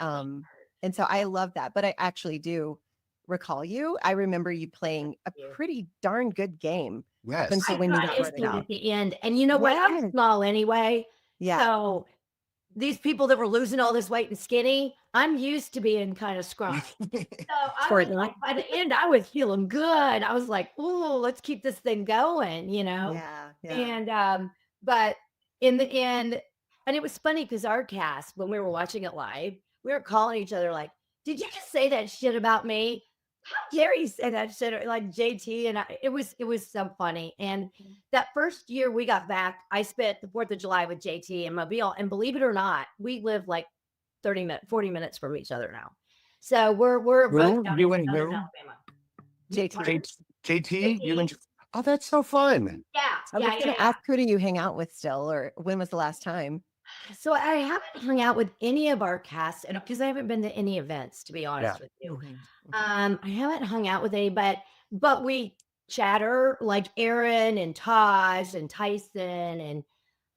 so I love that. But I actually do recall you. I remember you playing a pretty darn good game
Yes.
Until we knew
got
that
into
word
it
out.
at the end. And you know what? I'm
Yes.
small anyway.
Yeah.
So these people that were losing all this weight and skinny, I'm used to being kind of scrawny. So I was
Courtney.
like, by the end, I was feeling good. I was like, oh, let's keep this thing going,
Yeah.
And but in the end, and it was funny because our cast, when we were watching it live, we were calling each other like, did you just say that shit about me? How dare you say that shit like JT? And it was so funny. And that first year we got back, I spent the 4th of July with JT in Mobile. And believe it or not, we live like 40 minutes from each other now. So we're both down
You
in
and
Southern
who?
Alabama.
JT, you and oh, that's so fun.
Yeah.
I was going to ask, who do you hang out with still, or when was the last time?
So I haven't hung out with any of our cast, and because I haven't been to any events, to be honest with you. I haven't hung out with any, but we chatter like Aaron and Todd and Tyson and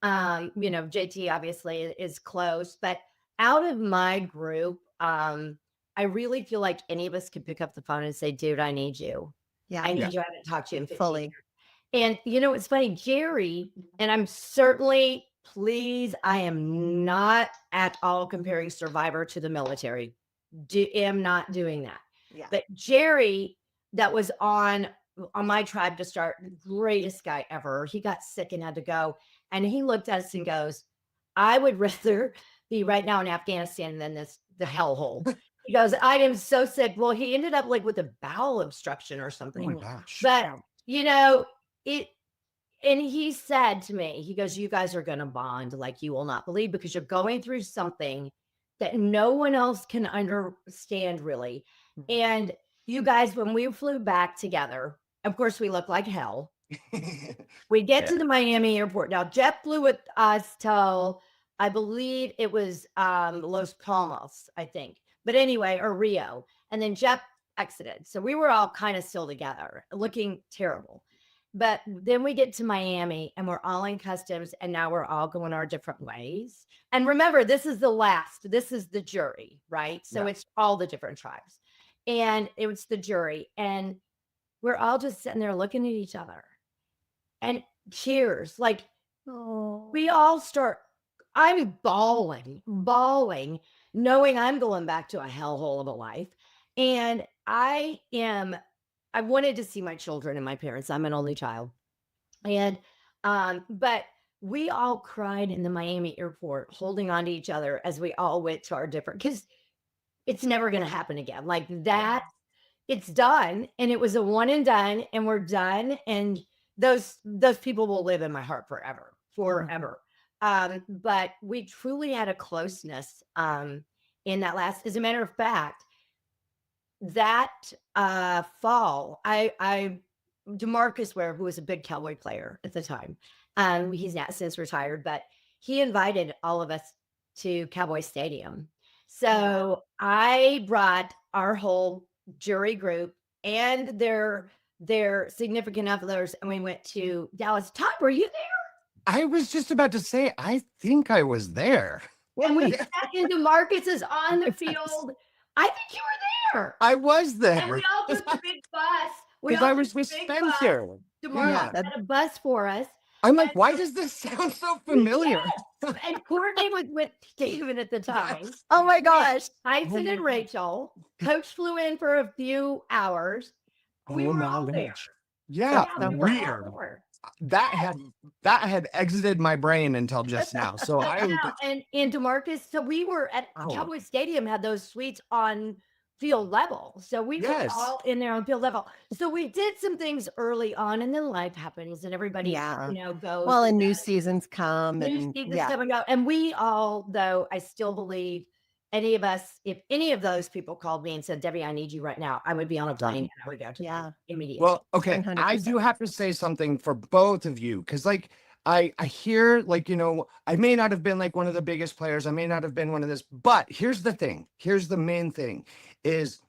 JT obviously is close, but out of my group, I really feel like any of us could pick up the phone and say, dude, I need you.
Yeah.
I need you. I haven't talked to you in 15
Fully.
years. And it's funny, Jerry, and I'm certainly, please, I am not at all comparing Survivor to the military. Am not doing that.
Yeah.
But Jerry, that was on my tribe to start, greatest guy ever. He got sick and had to go. And he looked at us and goes, I would rather be right now in Afghanistan than the hellhole. He goes, I am so sick. Well, he ended up like with a bowel obstruction or something.
Oh my gosh.
But and he said to me, he goes, you guys are going to bond like you will not believe, because you're going through something that no one else can understand really. And you guys, when we flew back together, of course we look like hell. We get to the Miami airport. Now, Jeff flew with us till, I believe it was Los Palmas, I think. But anyway, or Rio. And then Jeff exited. So we were all kind of still together, looking terrible. But then we get to Miami and we're all in customs, and now we're all going our different ways. And remember, this is the jury, right? So it's all the different tribes. And it was the jury. And we're all just sitting there looking at each other. And cheers. Like, we all start, I'm bawling, knowing I'm going back to a hellhole of a life. And I wanted to see my children and my parents. I'm an only child. And, but we all cried in the Miami airport, holding on to each other as we all went to our different, because it's never going to happen again. Like that, it's done. And it was a one and done, and we're done. And those people will live in my heart forever. But we truly had a closeness in that last, as a matter of fact, that fall, DeMarcus Ware, who was a big Cowboy player at the time, he's now since retired, but he invited all of us to Cowboy Stadium. So I brought our whole jury group and their significant others, and we went to Dallas. Todd, were you there?
I was just about to say, I think I was there.
And we sat into Marcus's on the field. I think you were there.
I was there.
And we all took a big bus.
Because I was with Spencer.
DeMarcus had a bus for us.
I'm like, why does this sound so familiar?
Yes. And Courtney was with David at the time.
Oh my gosh.
Tyson and Rachel. Coach flew in for a few hours. We were all there.
Yeah,
we were
weird.
all there.
That had exited my brain until just now. So
and DeMarcus, so we were at Cowboy Stadium, had those suites on field level. So we were all in there on field level. So we did some things early on, and then life happens and everybody goes.
Well, and new seasons come
come and go. And we all, though, I still believe any of us, if any of those people called me and said, Debbie, I need you right now, I would be on a plane and I would go to immediately.
Well, okay.
100%.
I do have to say something for both of you, because like I hear, like, I may not have been like one of the biggest players. I may not have been one of this, but here's the thing. Here's the main thing is,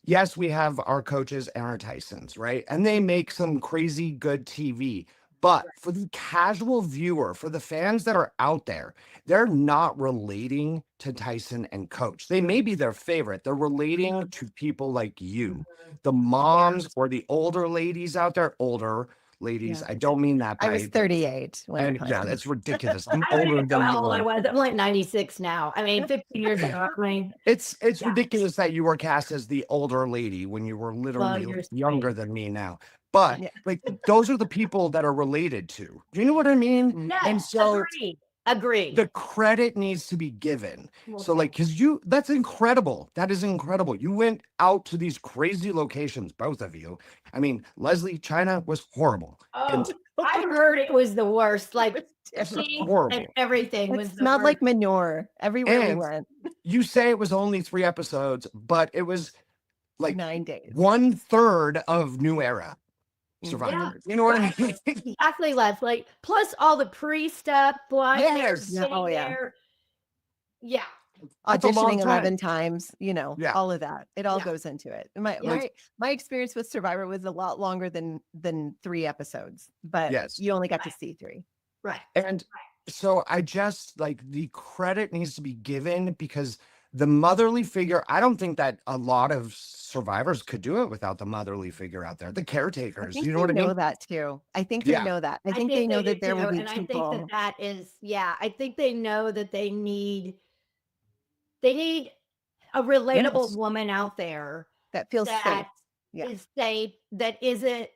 yes, we have our coaches and our Tysons, right? And they make some crazy good TV. But for the casual viewer, for the fans that are out there, they're not relating to Tyson and Coach. They may be their favorite. They're relating to people like you, the moms or the older ladies out there, older, ladies.
Yeah.
I don't mean that by
I was 38 when I
and
played.
yeah, that's ridiculous. I'm
I don't
older
even know
than
how
you
old I
are.
was. I'm like 96 now. I mean, 15 years ago. I mean,
It's
Yeah.
ridiculous that you were cast as the older lady when you were
well,
literally
you're
younger
sweet.
than me now. But
Yeah.
like those are the people that are related to. Do you know what I mean?
Mm.
And
Yes,
so
agreed. Agreed.
the credit needs to be given.
Well,
So like, cause that's incredible. That is incredible. You went out to these crazy locations, both of you. I mean, Leslie, China was horrible. And
I heard it was the worst. Like
It was
sheets
horrible.
and everything
It
was the
smelled
worst.
like manure everywhere we
And
went.
you say it was only 3 episodes, but it was like
9 days.
1/3 of New Era Survivor. You know what I mean?
Exactly, Leslie. Plus all the pre stuff, flying there,
Yes.
Yeah,
sitting
oh, yeah.
there. Yeah.
That's a long
Auditioning
time.
11 times,
Yeah.
all of that. It all
Yeah.
goes into it. My
Yeah.
my experience with Survivor was a lot longer than 3 episodes, but
Yes.
you only got to see 3.
Right.
And so I just like the credit needs to be given because the motherly figure, I don't think that a lot of survivors could do it without the motherly figure out there, the
I
caretakers.
think
You know
they
what I
know
mean?
that too. I think
Yeah.
they know that. I
I
think they know
do
that there will
too,
be
and I think
people
that is, I think they know that they need a relatable
Yes.
woman out there
that feel safe.
that
Yeah.
is safe, that isn't,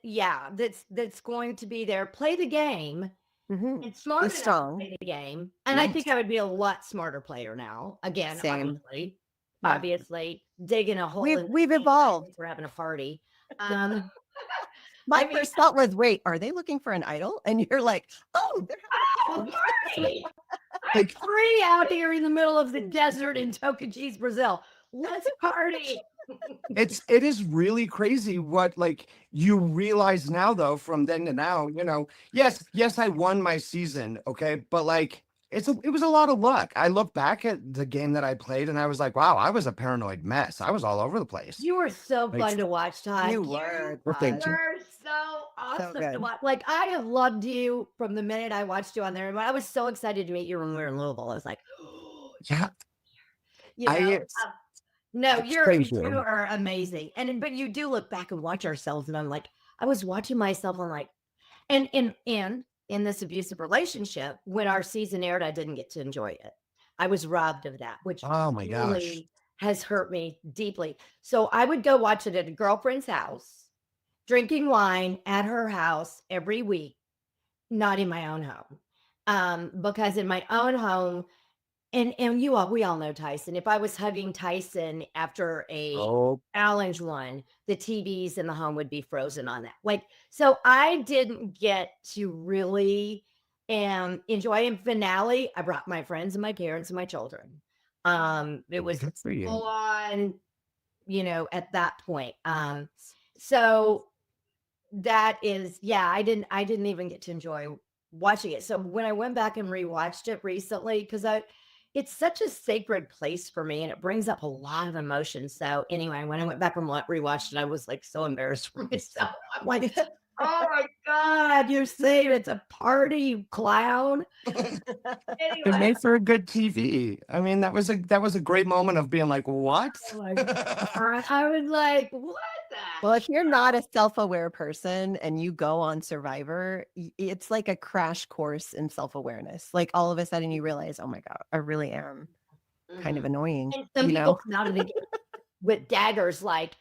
that's going to be there, play the game,
Mhm.
and smart
Be
enough to
strong.
play the game. And I think I would be a lot smarter player now. Again,
Same.
obviously,
Yeah.
obviously, digging a hole. in the
We've
sand
evolved.
We're having a party.
My
I mean-
first thought was, wait, are they looking for an idol? And you're like, oh, they're
Oh, party!
Like,
Free out here in the middle of the desert in Tocantins, Brazil. Let's party.
it is really crazy what like you realize now though from then to now, yes, I won my season, okay, but like it was a lot of luck. I look back at the game that I played and I was like, wow, I was a paranoid mess. I was all over the place.
You were so
Like,
fun to watch, Todd.
You were,
Well, thank you.
were so awesome to
good.
watch. Like I have loved you from the minute I watched you on there. And I was so excited to meet you when we were in Louisville. I was like,
Yeah.
you know,
I-
no,
Thank you.
you are amazing. But you do look back and watch ourselves, and I'm like, I was watching myself. I'm like, and in this abusive relationship, when our season aired, I didn't get to enjoy it. I was robbed of that, which
Oh my gosh.
really has hurt me deeply. So I would go watch it at a girlfriend's house, drinking wine at her house every week, not in my own home. Because in my own home, and we all know Tyson. If I was hugging Tyson after a
Oh,
challenge one, the TVs in the home would be frozen on that. Like, so I didn't get to really enjoy in finale. I brought my friends and my parents and my children. It was
good for you.
full on, at that point. So that is, I didn't even get to enjoy watching it. So when I went back and rewatched it recently, because it's such a sacred place for me and it brings up a lot of emotions. So anyway, when I went back and rewatched it, I was like so embarrassed for myself. I'm like, oh my God, you're saying it's a party, you clown.
It
Anyway,
made for a good TV. I mean, that was a great moment of being like, what?
I was like, what the?
Well, if you're not a self-aware person and you go on Survivor, it's like a crash course in self-awareness. Like all of a sudden you realize, oh my God, I really am kind of annoying.
And some people come out of the game with daggers, like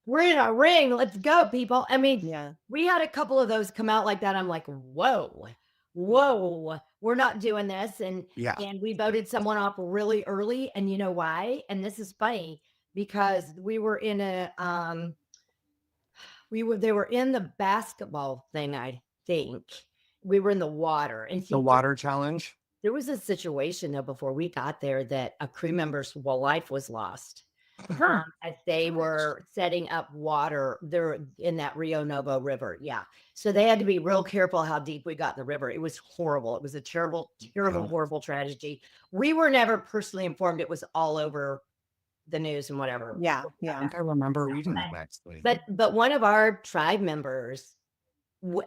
we're in a ring. Let's go, people. I mean,
Yeah.
we had a couple of those come out like that. I'm like, whoa, we're not doing this. And
Yeah.
and we voted someone off really early. And you know why? And this is funny because we were in a they were in the basketball thing, I think. We were in the water. And
The water challenge.
there was a situation though before we got there that a crew member's life was lost. As they were setting up water there in that Rio Novo River. Yeah. So they had to be real careful how deep we got in the river. It was horrible. It was a terrible, terrible, horrible tragedy. We were never personally informed. It was all over the news and whatever.
Yeah.
I
Yeah.
think I remember reading that actually.
But one of our tribe members,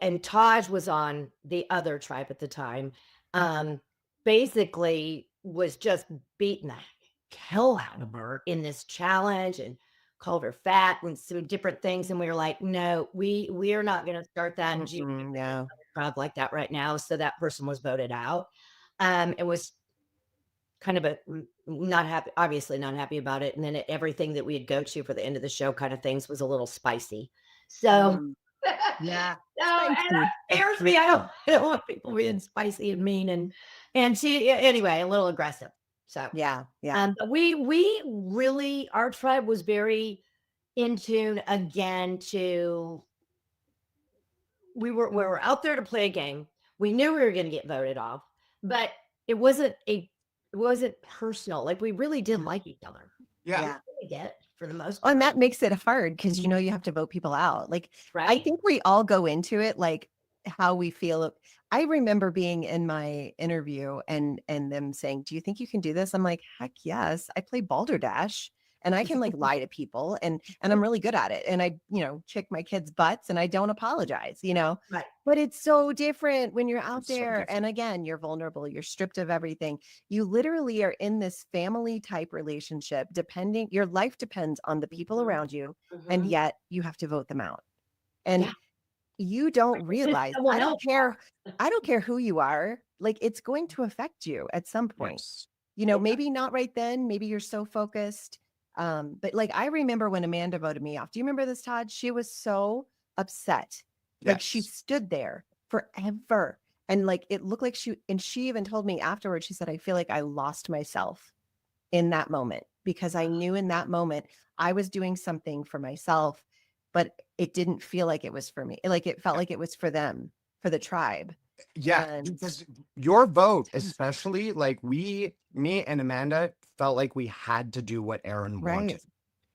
and Todd was on the other tribe at the time, basically was just beating the hell out of her in this challenge and called her fat and some different things. And we were like, no, we are not going to start that
Yeah.
crowd like that right now. So that person was voted out. It was kind of not happy, obviously not happy about it. And then everything that we'd go to for the end of the show kind of things was a little spicy. So
Yeah.
and that scares me. I don't want people being spicy and mean and she anyway, a little aggressive. So
yeah.
but we really, our tribe was very in tune again to we were out there to play a game. We knew we were going to get voted off, but it wasn't personal. Like we really did like each other.
Yeah.
We get for the most
Oh, and
part.
that makes it hard because you know you have to vote people out. Like I
Right.
think we all go into it like how we feel. I remember being in my interview and them saying, "Do you think you can do this?" I'm like, "Heck yes! I play balderdash and I can like lie to people and I'm really good at it. And I, kick my kids' butts and I don't apologize,
Right.
But it's so different when you're out
It's so
there.
different.
And again, you're vulnerable, you're stripped of everything. You literally are in this family type relationship, your life depends on the people
Mhm.
around you, and
Mhm.
yet you have to vote them out. And
Yeah.
you don't
It's
realize,
someone
I don't
else.
care who you are, like it's going to affect you at some point.
Yes.
Yeah.
Maybe not right then, maybe you're so focused. But like I remember when Amanda voted me off. Do you remember this, Todd? She was so upset. Like she
Yes.
stood there forever. And like it looked like she even told me afterwards, she said, I feel like I lost myself in that moment because I knew in that moment I was doing something for myself, but it didn't feel like it was for me. Like it felt like it was for them, for the tribe.
Yeah,
And
because your vote, especially, like me and Amanda felt like we had to do what Aaron wanted.
right.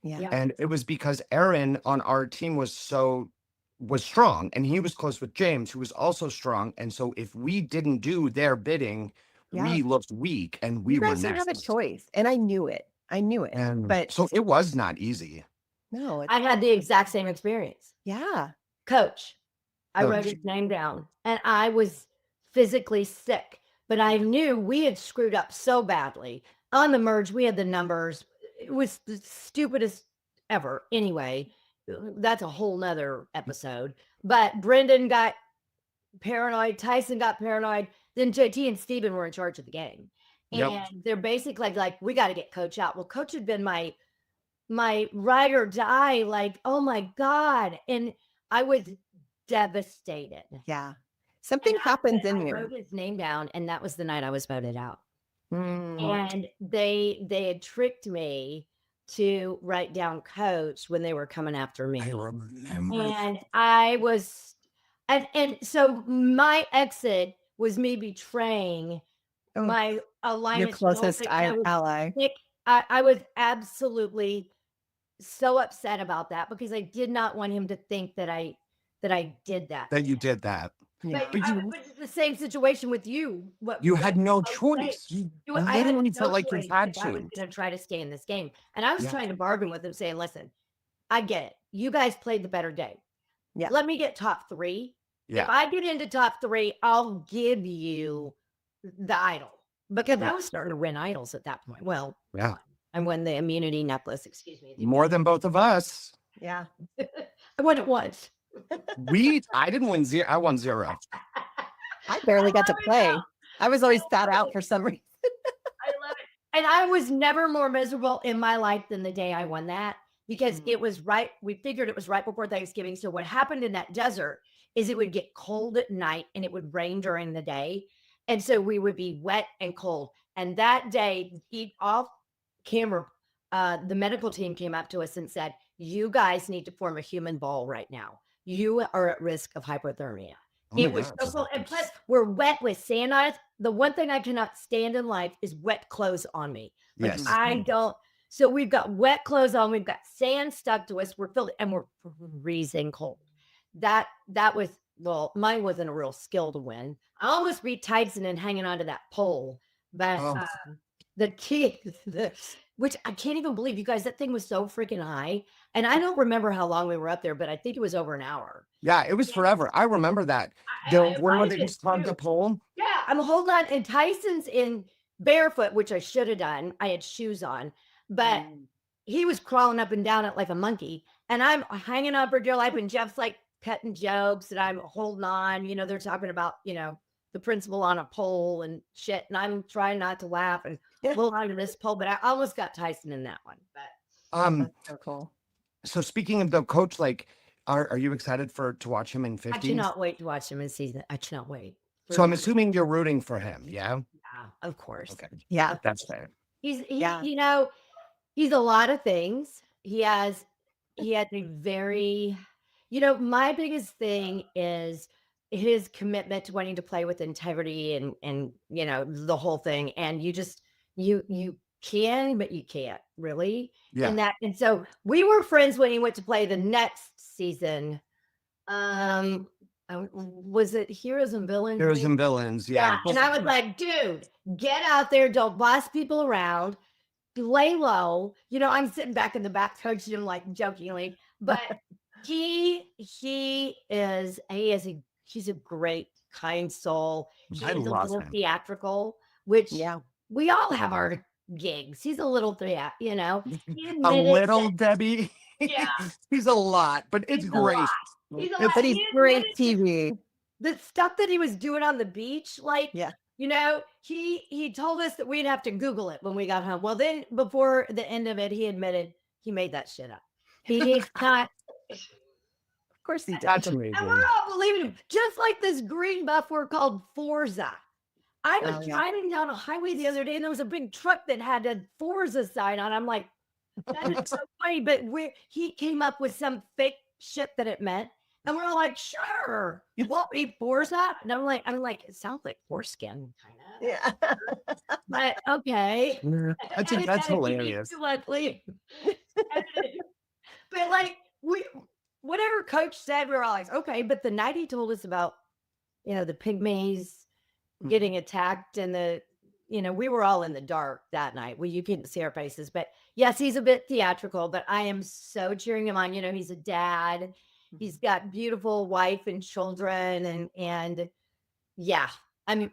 Yeah.
Yeah.
And it was because Aaron on our team was strong, and he was close with James, who was also strong. And so if we didn't do their bidding,
Yeah.
we looked weak and we
You
were
guys didn't have a
next.
choice. And I knew it.
And
But
so it was not easy.
no,
I had the exact same experience.
yeah.
Coach. I wrote
Coach.
his name down and I was physically sick, but I knew we had screwed up so badly. On the merge, we had the numbers. It was the stupidest ever. Anyway, that's a whole nother episode. But Brendan got paranoid, Tyson got paranoid, then JT and Steven were in charge of the game.
Yep.
And they're basically like, we got to get Coach out. Well, Coach had been my ride or die, like, oh my God. And I was devastated.
Yeah. Something
And
happens in
I
you.
wrote his name down, and that was the night I was voted out.
Mm.
And they had tricked me to write down Coach when they were coming after me.
I remember.
And I was, and so my exit was me betraying
Oh,
my alliance.
your closest ally.
I was absolutely so upset about that because I did not want him to think that I did that.
That you did that.
Yeah.
But it's the same situation with you.
You had no
I was
choice.
saying,
You
I had
literally
no
felt like you
choice
had
if I was
to.
going to try to stay in this game. And I was
Yeah.
trying to bargain with him saying, listen, I get it. You guys played the better day.
Yeah.
Let me get top 3.
Yeah.
If I get into top 3, I'll give you the idol. Because I was starting to win idols at that point. Well,
Yeah.
I won the immunity necklace, excuse me.
More than both of us.
Yeah.
I won it once.
I didn't win 0. I won 0.
I barely got to play. I was always sat out for some reason.
I love it. And I was never more miserable in my life than the day I won that because it was we figured it was right before Thanksgiving. So what happened in that desert is it would get cold at night and it would rain during the day. And so we would be wet and cold. And that day, off camera, the medical team came up to us and said, you guys need to form a human ball right now. You are at risk of hypothermia. It was so cold. And plus, we're wet with sand on us. The one thing I cannot stand in life is wet clothes on me. Like,
Yes.
I don't. So we've got wet clothes on. We've got sand stuck to us. We're filled and we're freezing cold. That was, well, mine wasn't a real skill to win. I almost beat Tyson and hanging onto that pole. But the key, which I can't even believe, you guys, that thing was so freaking high. And I don't remember how long we were up there, but I think it was over an hour.
Yeah, it was forever. I remember that. Where they just plugged the pole.
Yeah, I'm holding on. And Tyson's in barefoot, which I should have done. I had shoes on, but he was crawling up and down it like a monkey, and I'm hanging on for dear life, and Jeff's like petting jokes, and I'm holding on. They're talking about the principal on a pole and shit, and I'm trying not to laugh and hold on to this pole, but I almost got Tyson in that one. But
That's so cool.
So speaking of the coach, like, are you excited to watch him in 50s?
I cannot wait to watch him in season. I cannot wait.
So I'm assuming you're rooting for him, yeah?
Yeah, of course.
Okay,
Yeah.
that's fair.
He's
Yeah.
he's a lot of things. He has a very, my biggest thing is his commitment to wanting to play with integrity and the whole thing. And you just you can, but you can't really.
Yeah.
And so we were friends when he went to play the next season. Was it Heroes and Villains?
Heroes and Villains, yeah.
And I was like, dude, get out there, don't boss people around, lay low. I'm sitting back in the back coaching him like jokingly, but he's a great, kind soul. He's
I
a
love
little
him.
theatrical, which
Yeah.
we all have our gigs. He's a little
A
little
Debbie.
Yeah.
He's a lot, but it's
He's a
great.
lot. He's a lot.
But he's
He
great
admitted
TV.
the stuff that he was doing on the beach, like,
Yeah.
he told us that we'd have to Google it when we got home. Well, then before the end of it, he admitted he made that shit up. He's not.
Of course he did.
That's
And
amazing.
we're all believing him. Just like this green buff we're called Forza. I was
Oh, yeah.
driving down a highway the other day and there was a big truck that had a Forza sign on. I'm like, that is so funny. But he came up with some fake shit that it meant. And we're all like, sure, you won't be Forza. And I'm like, it sounds like foreskin, kind of.
Yeah.
But okay.
That's hilarious.
But like whatever coach said, we were all like, okay. But the night he told us about, the pygmies getting attacked and we were all in the dark that night. You couldn't see our faces, but yes, he's a bit theatrical, but I am so cheering him on. He's a dad. He's got beautiful wife and children and yeah.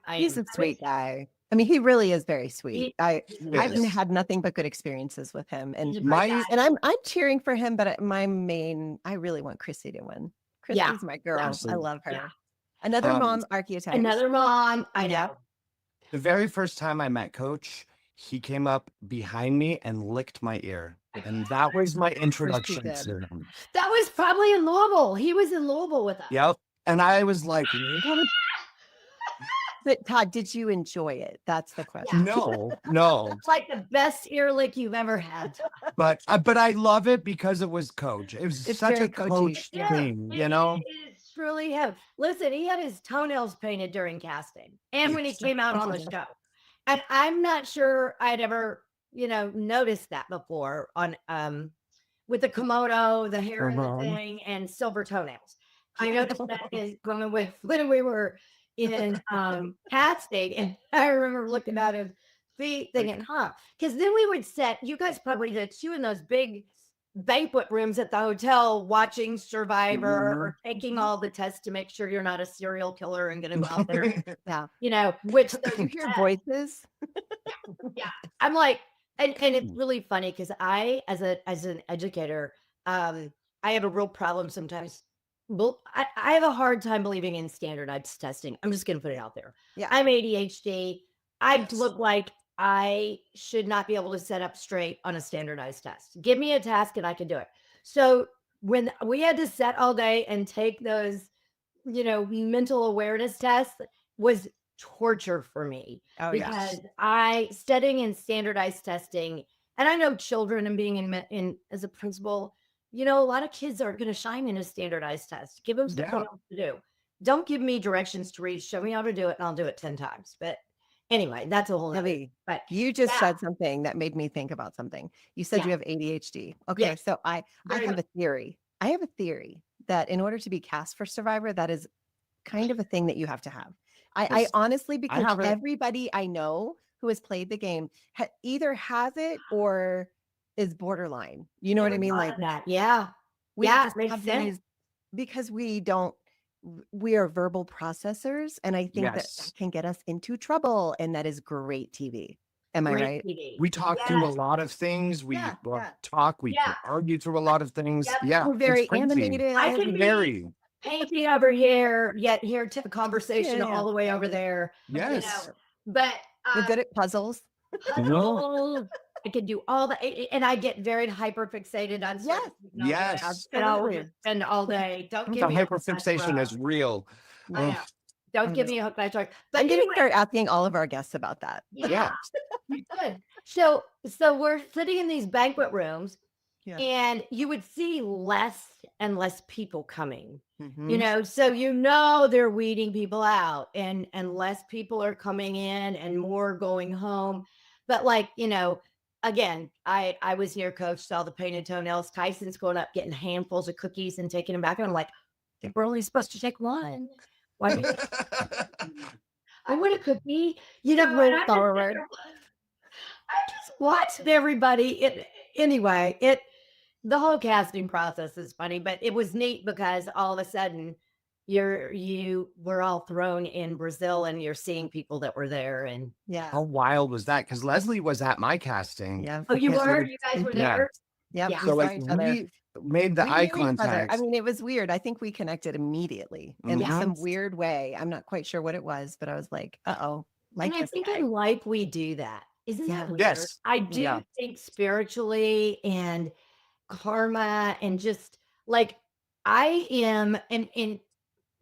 He's a sweet guy. I mean, he really is very sweet. I've
is.
had nothing but good experiences with him, and
He's a great guy.
I'm cheering for him. But I really want Chrissy to win. Chrissy's my girl.
Absolutely.
I love her.
Yeah.
Another mom archetype.
Another mom. I know.
The very first time I met Coach, he came up behind me and licked my ear. And that was my introduction
did.
to him.
That was probably in Louisville. He was in Louisville with us.
Yep. And I was like,
But Todd, did you enjoy it? That's the question.
no.
It's like the best ear lick you've ever had.
But I love it because it was Coach. It was
It's
such
very
a coach
Yeah,
thing,
It is truly him. Listen, he had his toenails painted during casting and when he came out on the show. And I'm not sure I'd ever, noticed that before on with the Komodo, the hair and the thing, and silver toenails. I noticed that when we were in casting, and I remember looking at his feet thinking, because then we would set, you guys probably did too, in those big banquet rooms at the hotel watching Survivor or taking all the tests to make sure you're not a serial killer and gonna go out there.
Yeah.
Which
You hear voices.
yeah, I'm like, and it's really funny because I, as an educator, I have a real problem sometimes. Well, I have a hard time believing in standardized testing. I'm just gonna put it out there.
Yeah.
I'm ADHD. I look like I should not be able to set up straight on a standardized test. Give me a task and I can do it. So when we had to set all day and take those, mental awareness tests was torture for me.
Oh,
because studying in standardized testing, and I know children and being in as a principal, a lot of kids aren't going to shine in a standardized test. Give them something else to do. Don't give me directions to read. Show me how to do it and I'll do it 10 times. But anyway, that's a whole other. But
you just said something that made me think about something. You said you have ADHD. Okay, so I have a theory. I have a theory that in order to be cast for Survivor, that is kind of a thing that you have to have. I honestly, because everybody I know who has played the game either has it or is borderline. You know what I mean? Like
that. Yeah.
We
Yeah,
just
makes
have
sense.
because we are verbal processors. And I think that can get us into trouble. And that is great TV. Am I
Great
right?
TV.
We talk through a lot of things. We
Yeah, yeah.
talk. We
Yeah.
argue through a lot of things.
Yep.
Yeah,
We're
it's
very
crazy.
animated.
I can be
Very.
painting over here, yet here to the conversation
Yeah, yeah.
all the way over there.
Yes.
But
We're good at puzzles.
puzzles, I can do all the, and I get very hyper fixated on
Yes.
certain things, and I'll do it,
Yes.
and I'll
Absolutely.
just spend all day. Don't
The
give me a hook, line,
hyperfixation
sinker.
is real.
I know.
Ugh.
Don't give me a hook, line, sinker. But
I'm going to
anyway,
start asking all of our guests about that.
yeah, good. So we're sitting in these banquet rooms,
Yeah.
and you would see less and less people coming.
Mhm.
So they're weeding people out, and less people are coming in and more going home. But again, I was here, coach, saw the painted toenails. Tyson's going up getting handfuls of cookies and taking them back. And I'm like, we're only supposed to take one. Why? I want a cookie.
Roll forward.
I just watched everybody. The whole casting process is funny, but it was neat because all of a sudden you were all thrown in Brazil, and you're seeing people that were there. And
Yeah.
How wild was that? Because Leslie was at my casting.
Yeah.
oh, you
Because
were? You guys were
Yeah.
there?
Yep.
Yeah.
We
So
saw
like
each other.
we made the
We
eye
knew each other.
contact.
I mean, it was weird. I think we connected immediately in
Mhm.
some weird way. I'm not quite sure what it was, but I was like, uh-oh. Like
And I
this
think
guy.
in life we do that. Isn't
Yeah.
that weird?
Yes.
I do
Yeah.
think spiritually and karma, and just like I am, and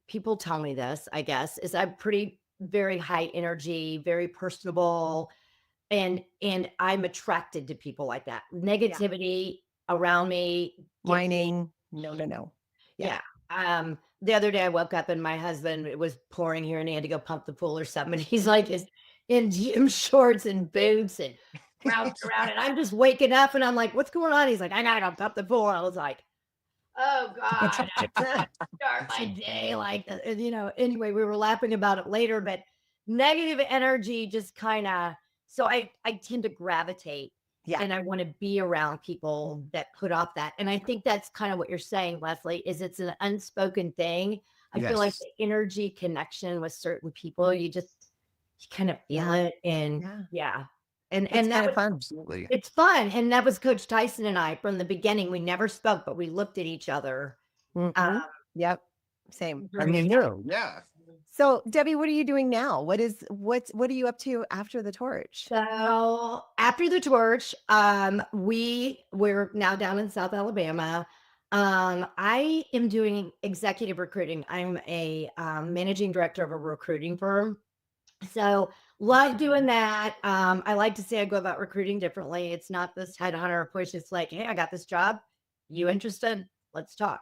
people tell me this, I guess, is I'm pretty very high energy, very personable, and I'm attracted to people like that. Negativity around me gets me.
Whining. No.
Yeah. The other day I woke up and my husband, it was pouring here, and he had to go pump the pool or something. And he's like in gym shorts and boots and crouched around. And I'm just waking up and I'm like, what's going on? He's like, I gotta go pump the pool. I was like, oh God, I can't start my day like that. And, anyway, we were laughing about it later, but negative energy just kind of, so I tend to gravitate.
Yeah.
And I want to be around people that put off that. And I think that's kind of what you're saying, Leslie, is it's an unspoken thing. I feel like
Yes.
the energy connection with certain people, you kind of feel it. And
Yeah.
And
It's
that
kind of
was,
fun.
Absolutely.
it's fun. And that was Coach Tyson and I from the beginning. We never spoke, but we looked at each other.
Mhm. Yep. Same.
I mean, yeah.
So Debbie, what are you doing now? What are you up to after the torch?
So after the torch, we're now down in South Alabama. I am doing executive recruiting. I'm a managing director of a recruiting firm. So love doing that. I like to say I go about recruiting differently. It's not this headhunter push. It's like, hey, I got this job. You interested? Let's talk.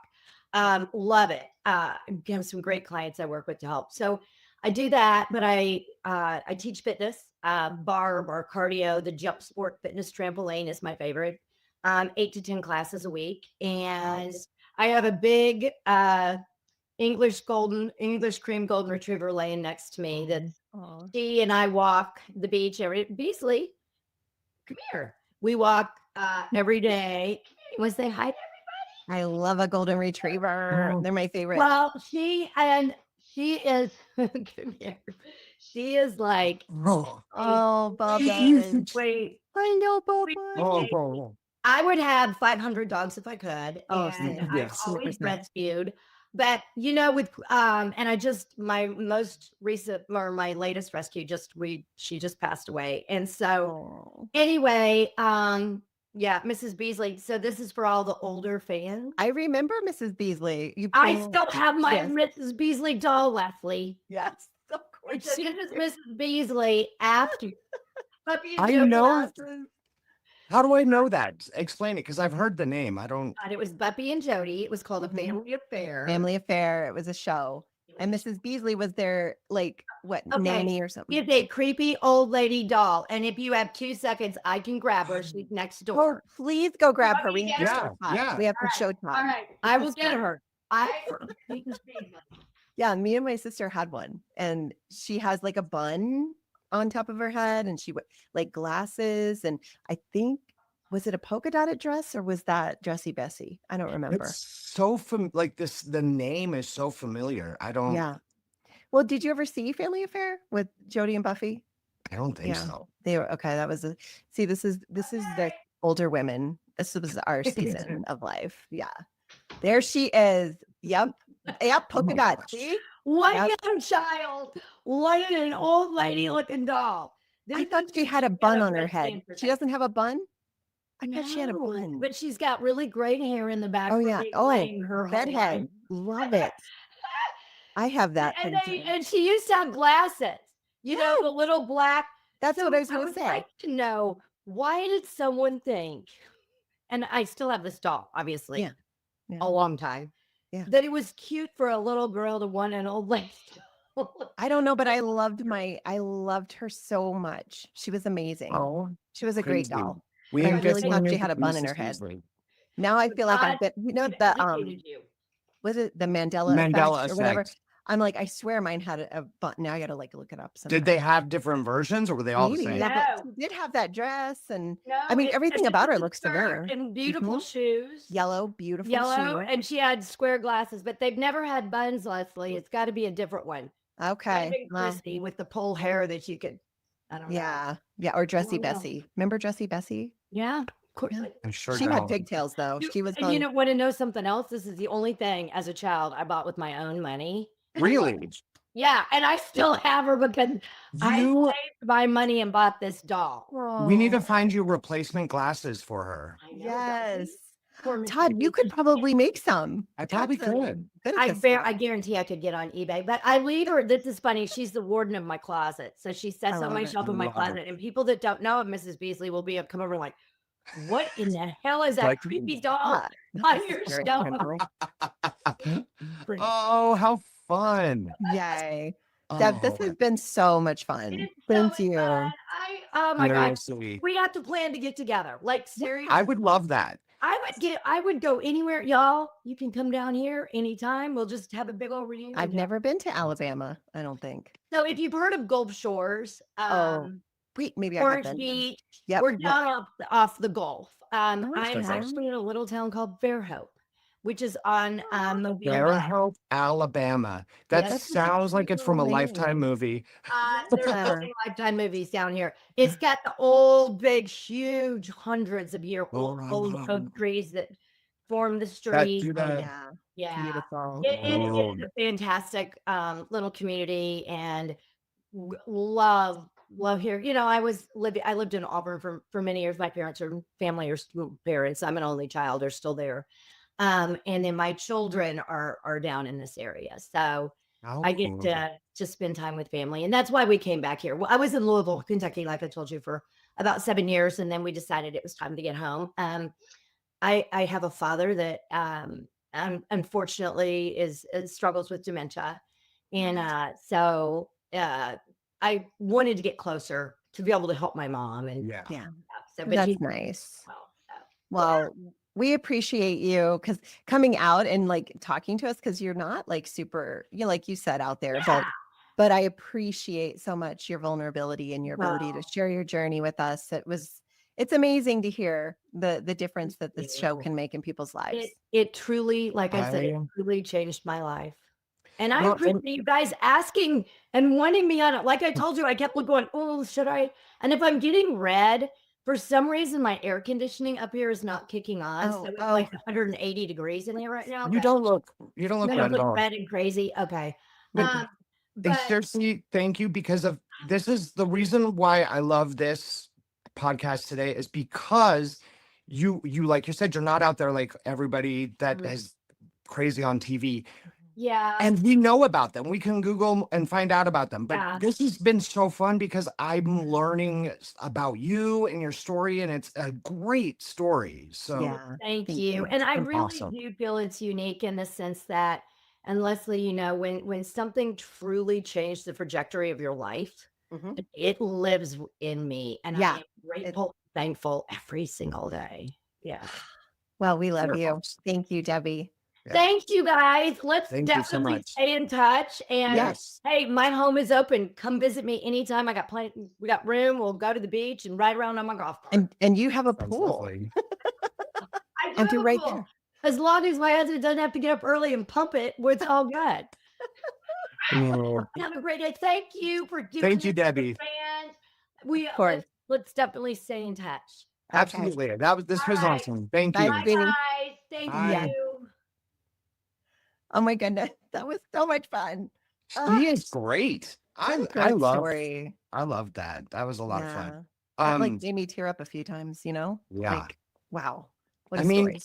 Love it. Have some great clients I work with to help. So I do that, but I teach fitness, bar cardio. The jump sport fitness trampoline is my favorite. 8 to 10 classes a week, and I have a big English cream golden retriever laying next to me that she and I walk the beach Beasley, come here. We walk every day. You want to say hi to
I love a golden retriever. They're my favorite.
Well, she is come here. She is like,
Oh.
Bubba.
wait,
I know Bubba.
I would have 500 dogs if I could.
Oh,
And
same.
I've
Yes.
always
100%.
breastfed. But with and I just my most recent or my latest rescue she just passed away. And so anyway, Mrs. Beasley. So this is for all the older fans.
I remember Mrs. Beasley.
I still have my
Yes.
Mrs. Beasley doll, Leslie.
Yes, of course.
So this is Mrs. Beasley after.
I know. How do I know that? Explain it, because I've heard the name. I don't.
It was Buppy and Jody. It was called
Mhm.
A Family Affair.
Family Affair. It was a show. And Mrs. Beasley was their nanny or something.
It's a creepy old lady doll. And if you have 2 seconds, I can grab her. She's next door.
Oh, please go grab her.
me
We
get
have to
her?
show Todd.
Yeah.
We have to show
All
Todd.
right. I will get her.
Yeah, me and my sister had one, and she has like a bun on top of her head, and she like glasses, and I think was it a polka dotted dress or was that Dressy Bessie? I don't remember.
It's so the name is so familiar. I don't.
Yeah. Well, did you ever see Family Affair with Jody and Buffy?
I don't think so.
They were okay. That was this is the older women. This was our season of life. Yeah. There she is. Yep. Yep. Polka dot.
gosh.
See?
What
Yep.
young child wanted an old lady looking doll?
I thought she had a bun on her head. She doesn't have a bun? I thought she had a
No,
bun.
but she's got really great hair in the back.
Oh,
for
yeah.
being
Oh,
lame her whole
bedhead.
life.
Love it. I have that.
And she used to have glasses. You know, the little black.
That's
So
what I was going to
would
say.
like to know, why did someone think, and I still have this doll, obviously,
Yeah.
a long time,
Yeah.
that it was cute for a little girl to want an old lady.
I don't know, but I loved her so much. She was amazing.
Oh,
She was a great
crazy.
doll.
We
I
didn't
really
get
thought she
to
had a bun in
Mrs.
her head.
Beasley.
Now I feel like I've
God
been, the
educated you.
was it the Mandela
Mandela
effect or whatever?
effect.
I'm like, I swear mine had a bun. Now I got to like look it up.
Did they have different versions or were they all the
Maybe,
same?
yeah, but
No.
she did have that dress and
No,
I mean,
it-
everything
it's
about her
just a
looks
skirt
familiar.
and beautiful shoes.
Yellow, beautiful
Yellow,
shoe.
and she had square glasses, but they've never had buns, Leslie. It's got to be a different one. Might have
Okay.
been
Well,
Christy with the pole hair that you could, I don't know.
yeah. Yeah. Or Dressy
don't know.
Bessie. Remember Dressy Bessie?
Yeah, of course.
Yeah.
I'm sure
She had
don't.
pigtails though. She was
You
fun.
know, want to know something else? This is the only thing as a child I bought with my own money.
Really?
Yeah, and I still have her because I
You,
saved my money and bought this doll.
we need to
Oh,
find you replacement glasses for her.
I know,
yes.
Poor Miss
Todd, you could
Beebe.
probably make some.
I probably
Todd's a
could.
good at
I
this stuff.
guarantee I could get on eBay, but I leave her. This is funny. She's the warden of my closet, so she sets
I
on my
love it.
shelf in my
Love it.
closet. And people that don't know of Mrs. Beasley will come over like, "What in the hell is that
Like,
creepy doll
Ah,
on
this
your
is very
shelf?"
friendly.
Oh, how fun.
Yay. Deb, this
Oh,
has been so much fun.
It's
Thank
so
you.
fun. Oh my
very
god,
sweet.
we have to plan to get together. Like seriously,
I would love that.
I would go anywhere, y'all. You can come down here anytime. We'll just have a big old reunion.
I've never been to Alabama, I don't think.
So if you've heard of Gulf Shores,
Wait, maybe I have
Orange
been.
Beach,
Yep.
we're down off the Gulf. I'm
okay.
actually in a little town called Fairhope, which is on Mobile Bay.
Fairhope, Alabama. That
Yes.
sounds like it's from a
Amazing.
Lifetime movie.
There's
Clever.
nothing Lifetime movies down here. It's got the old, big, huge, hundreds of year old oak trees that form the
That
street.
do
Oh,
that.
yeah.
Yeah.
Beautiful.
It is a fantastic little community and love here. You know, I lived in Auburn for many years. My family are still parents. I'm an only child. They're still there. And then my children are down in this area. So
How
I get
cool.
to spend time with family. And that's why we came back here. Well, I was in Louisville, Kentucky, like I told you, for about 7 years. And then we decided it was time to get home. I have a father that unfortunately struggles with dementia. And so I wanted to get closer to be able to help my mom. And
Yeah.
Yeah.
so, but
That's
he's
nice.
well, so.
Well, we appreciate you because coming out and like talking to us because you're not like super, you know, like you said out there,
Yeah.
but I appreciate so much your vulnerability and your ability to
Wow.
share your journey with us. It's amazing to hear the difference that this show
you.
can make in people's lives.
It truly, like I said, it
I-
truly changed my life. And I
Well,
appreciate you guys asking and wanting me on it. Like I told you, I kept going, oh, should I? And if I'm getting red, for some reason, my air conditioning up here is not kicking on. So it's like 180 degrees in here right now.
You don't look
I
red
don't
at
look
all.
red and crazy. Okay.
But-
Um,
And
but
seriously, thank you because of this is the reason why I love this podcast today is because you like you said, you're not out there like everybody that
Mhm.
is crazy on TV.
yeah.
And we know about them. We can Google and find out about them. But
Yeah.
this has been so fun because I'm learning about you and your story, and it's a great story. So
Yeah.
Thank
Thank
you.
you.
And I
been
really
awesome.
do feel it's unique in the sense that, and Leslie, you know, when something truly changed the trajectory of your life,
Mhm.
it lives in me. And
Yeah.
I am grateful, thankful every single day. Yeah.
Well, we love
You're
you.
awesome.
Thank you, Debbie.
Yeah.
Thank you guys. Let's
Thank you so
definitely
much.
stay in touch. And
Yes.
hey, my home is open. Come visit me anytime. I got plenty. We got room. We'll go to the beach and ride around on my golf cart.
And you have a
Sounds
pool.
lovely.
I do
And
have
do
a
right
pool.
there.
As long as my husband doesn't have to get up early and pump it, it's all good.
Oh,
Have a great day. Thank you for doing
Thank you,
this for
Debbie.
fans.
Of course.
let's definitely stay in touch.
Absolutely. This was
All right.
awesome. Thank
Bye,
you.
Bye,
Vinny.
guys. Thank
Bye.
you.
Oh my goodness. That was so much fun.
She is great. I
Great
love
story.
I love that. That was a lot of fun.
That like made me tear up a few times, you know?
Yeah.
Like, wow. What a
I mean,
story.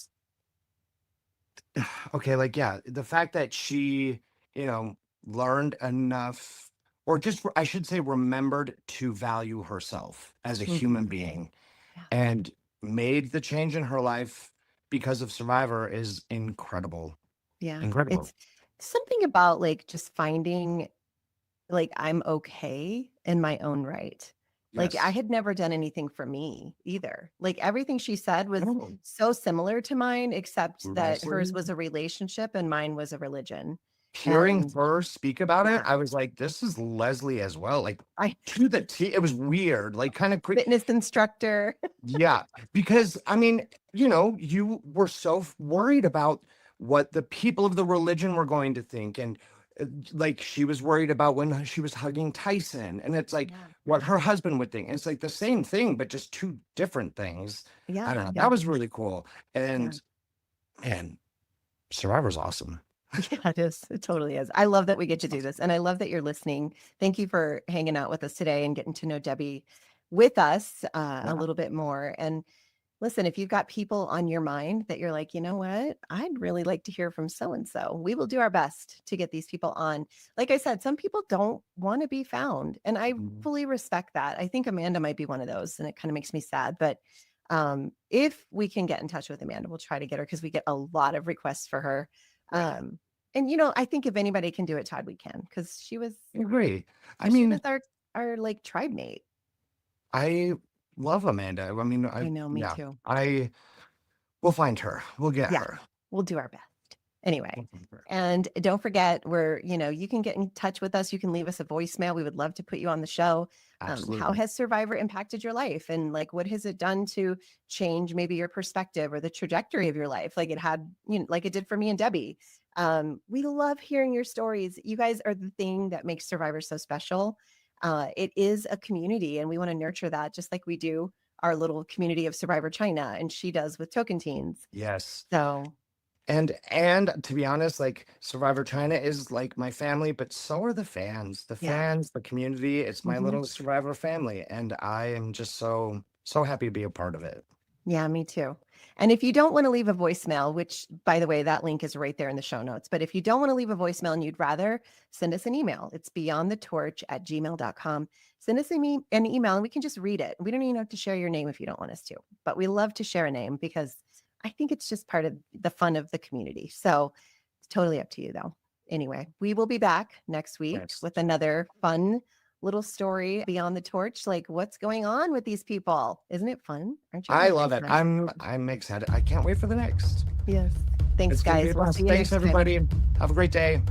okay, like, yeah, the fact that she, learned enough, or just, I should say, remembered to value herself as a human being
Yeah.
and made the change in her life because of Survivor is incredible.
Yeah.
Incredible.
It's something about like just finding like I'm okay in my own right. Like I
Yes.
had never done anything for me either. Like everything she said was
No.
so similar to mine, except that
Leslie?
hers was a relationship and mine was a religion.
Hearing
And
her speak about it,
yeah,
I was like, this is Leslie as well. Like,
I
to the T. It was weird, like kind of creepy.
fitness instructor.
Yeah, because I mean, you were so worried about what the people of the religion were going to think, and like she was worried about when she was hugging Tyson, and it's like
Yeah.
what her husband would think. And it's like the same thing, but just two different things. I
Yeah.
don't know.
Yeah.
That was really cool, and Survivor's awesome.
Yeah, it is. It totally is. I love that we get to do this. And I love that you're listening. Thank you for hanging out with us today and getting to know Debbie with us a little bit more. And listen, if you've got people on your mind that you're like, you know what, I'd really like to hear from so and so, we will do our best to get these people on. Like I said, some people don't want to be found. And I fully respect that. I think Amanda might be one of those, and it kind of makes me sad. But if we can get in touch with Amanda, we'll try to get her because we get a lot of requests for her. And I think if anybody can do it, Todd, we can, because she was
I agree. I
she
mean,
was our like tribe mate.
I love Amanda. I mean,
I know, me
yeah,
too.
we'll find her. We'll get
Yeah.
her.
We'll do our best. Anyway,
We'll find her.
and don't forget, you can get in touch with us. You can leave us a voicemail. We would love to put you on the show. How
Absolutely.
has Survivor impacted your life? And like, what has it done to change maybe your perspective or the trajectory of your life? Like it had, like it did for me and Debbie. We love hearing your stories. You guys are the thing that makes Survivor so special. It is a community, and we want to nurture that just like we do our little community of Survivor China, and she does with Tocantins.
Yes.
So,
And to be honest, like Survivor China is like my family, but so are the fans. The fans, the community. It's my little Survivor family, and I am just so happy to be a part of it.
yeah, me too. And if you don't want to leave a voicemail, which by the way, that link is right there in the show notes. But if you don't want to leave a voicemail and you'd rather send us an email, it's beyondthetorch@gmail.com. Send us an email and we can just read it. We don't even have to share your name if you don't want us to, but we love to share a name because I think it's just part of the fun of the community. So it's totally up to you though. Anyway, we will be back next week with another fun little story beyond the torch. Like what's going on with these people? Isn't it fun? Aren't you?
I love it. I'm excited. I can't wait for the next.
Yes. Thanks,
It's gonna be
guys. We'll
awesome.
see you
Thanks,
next time.
everybody. Have a great day.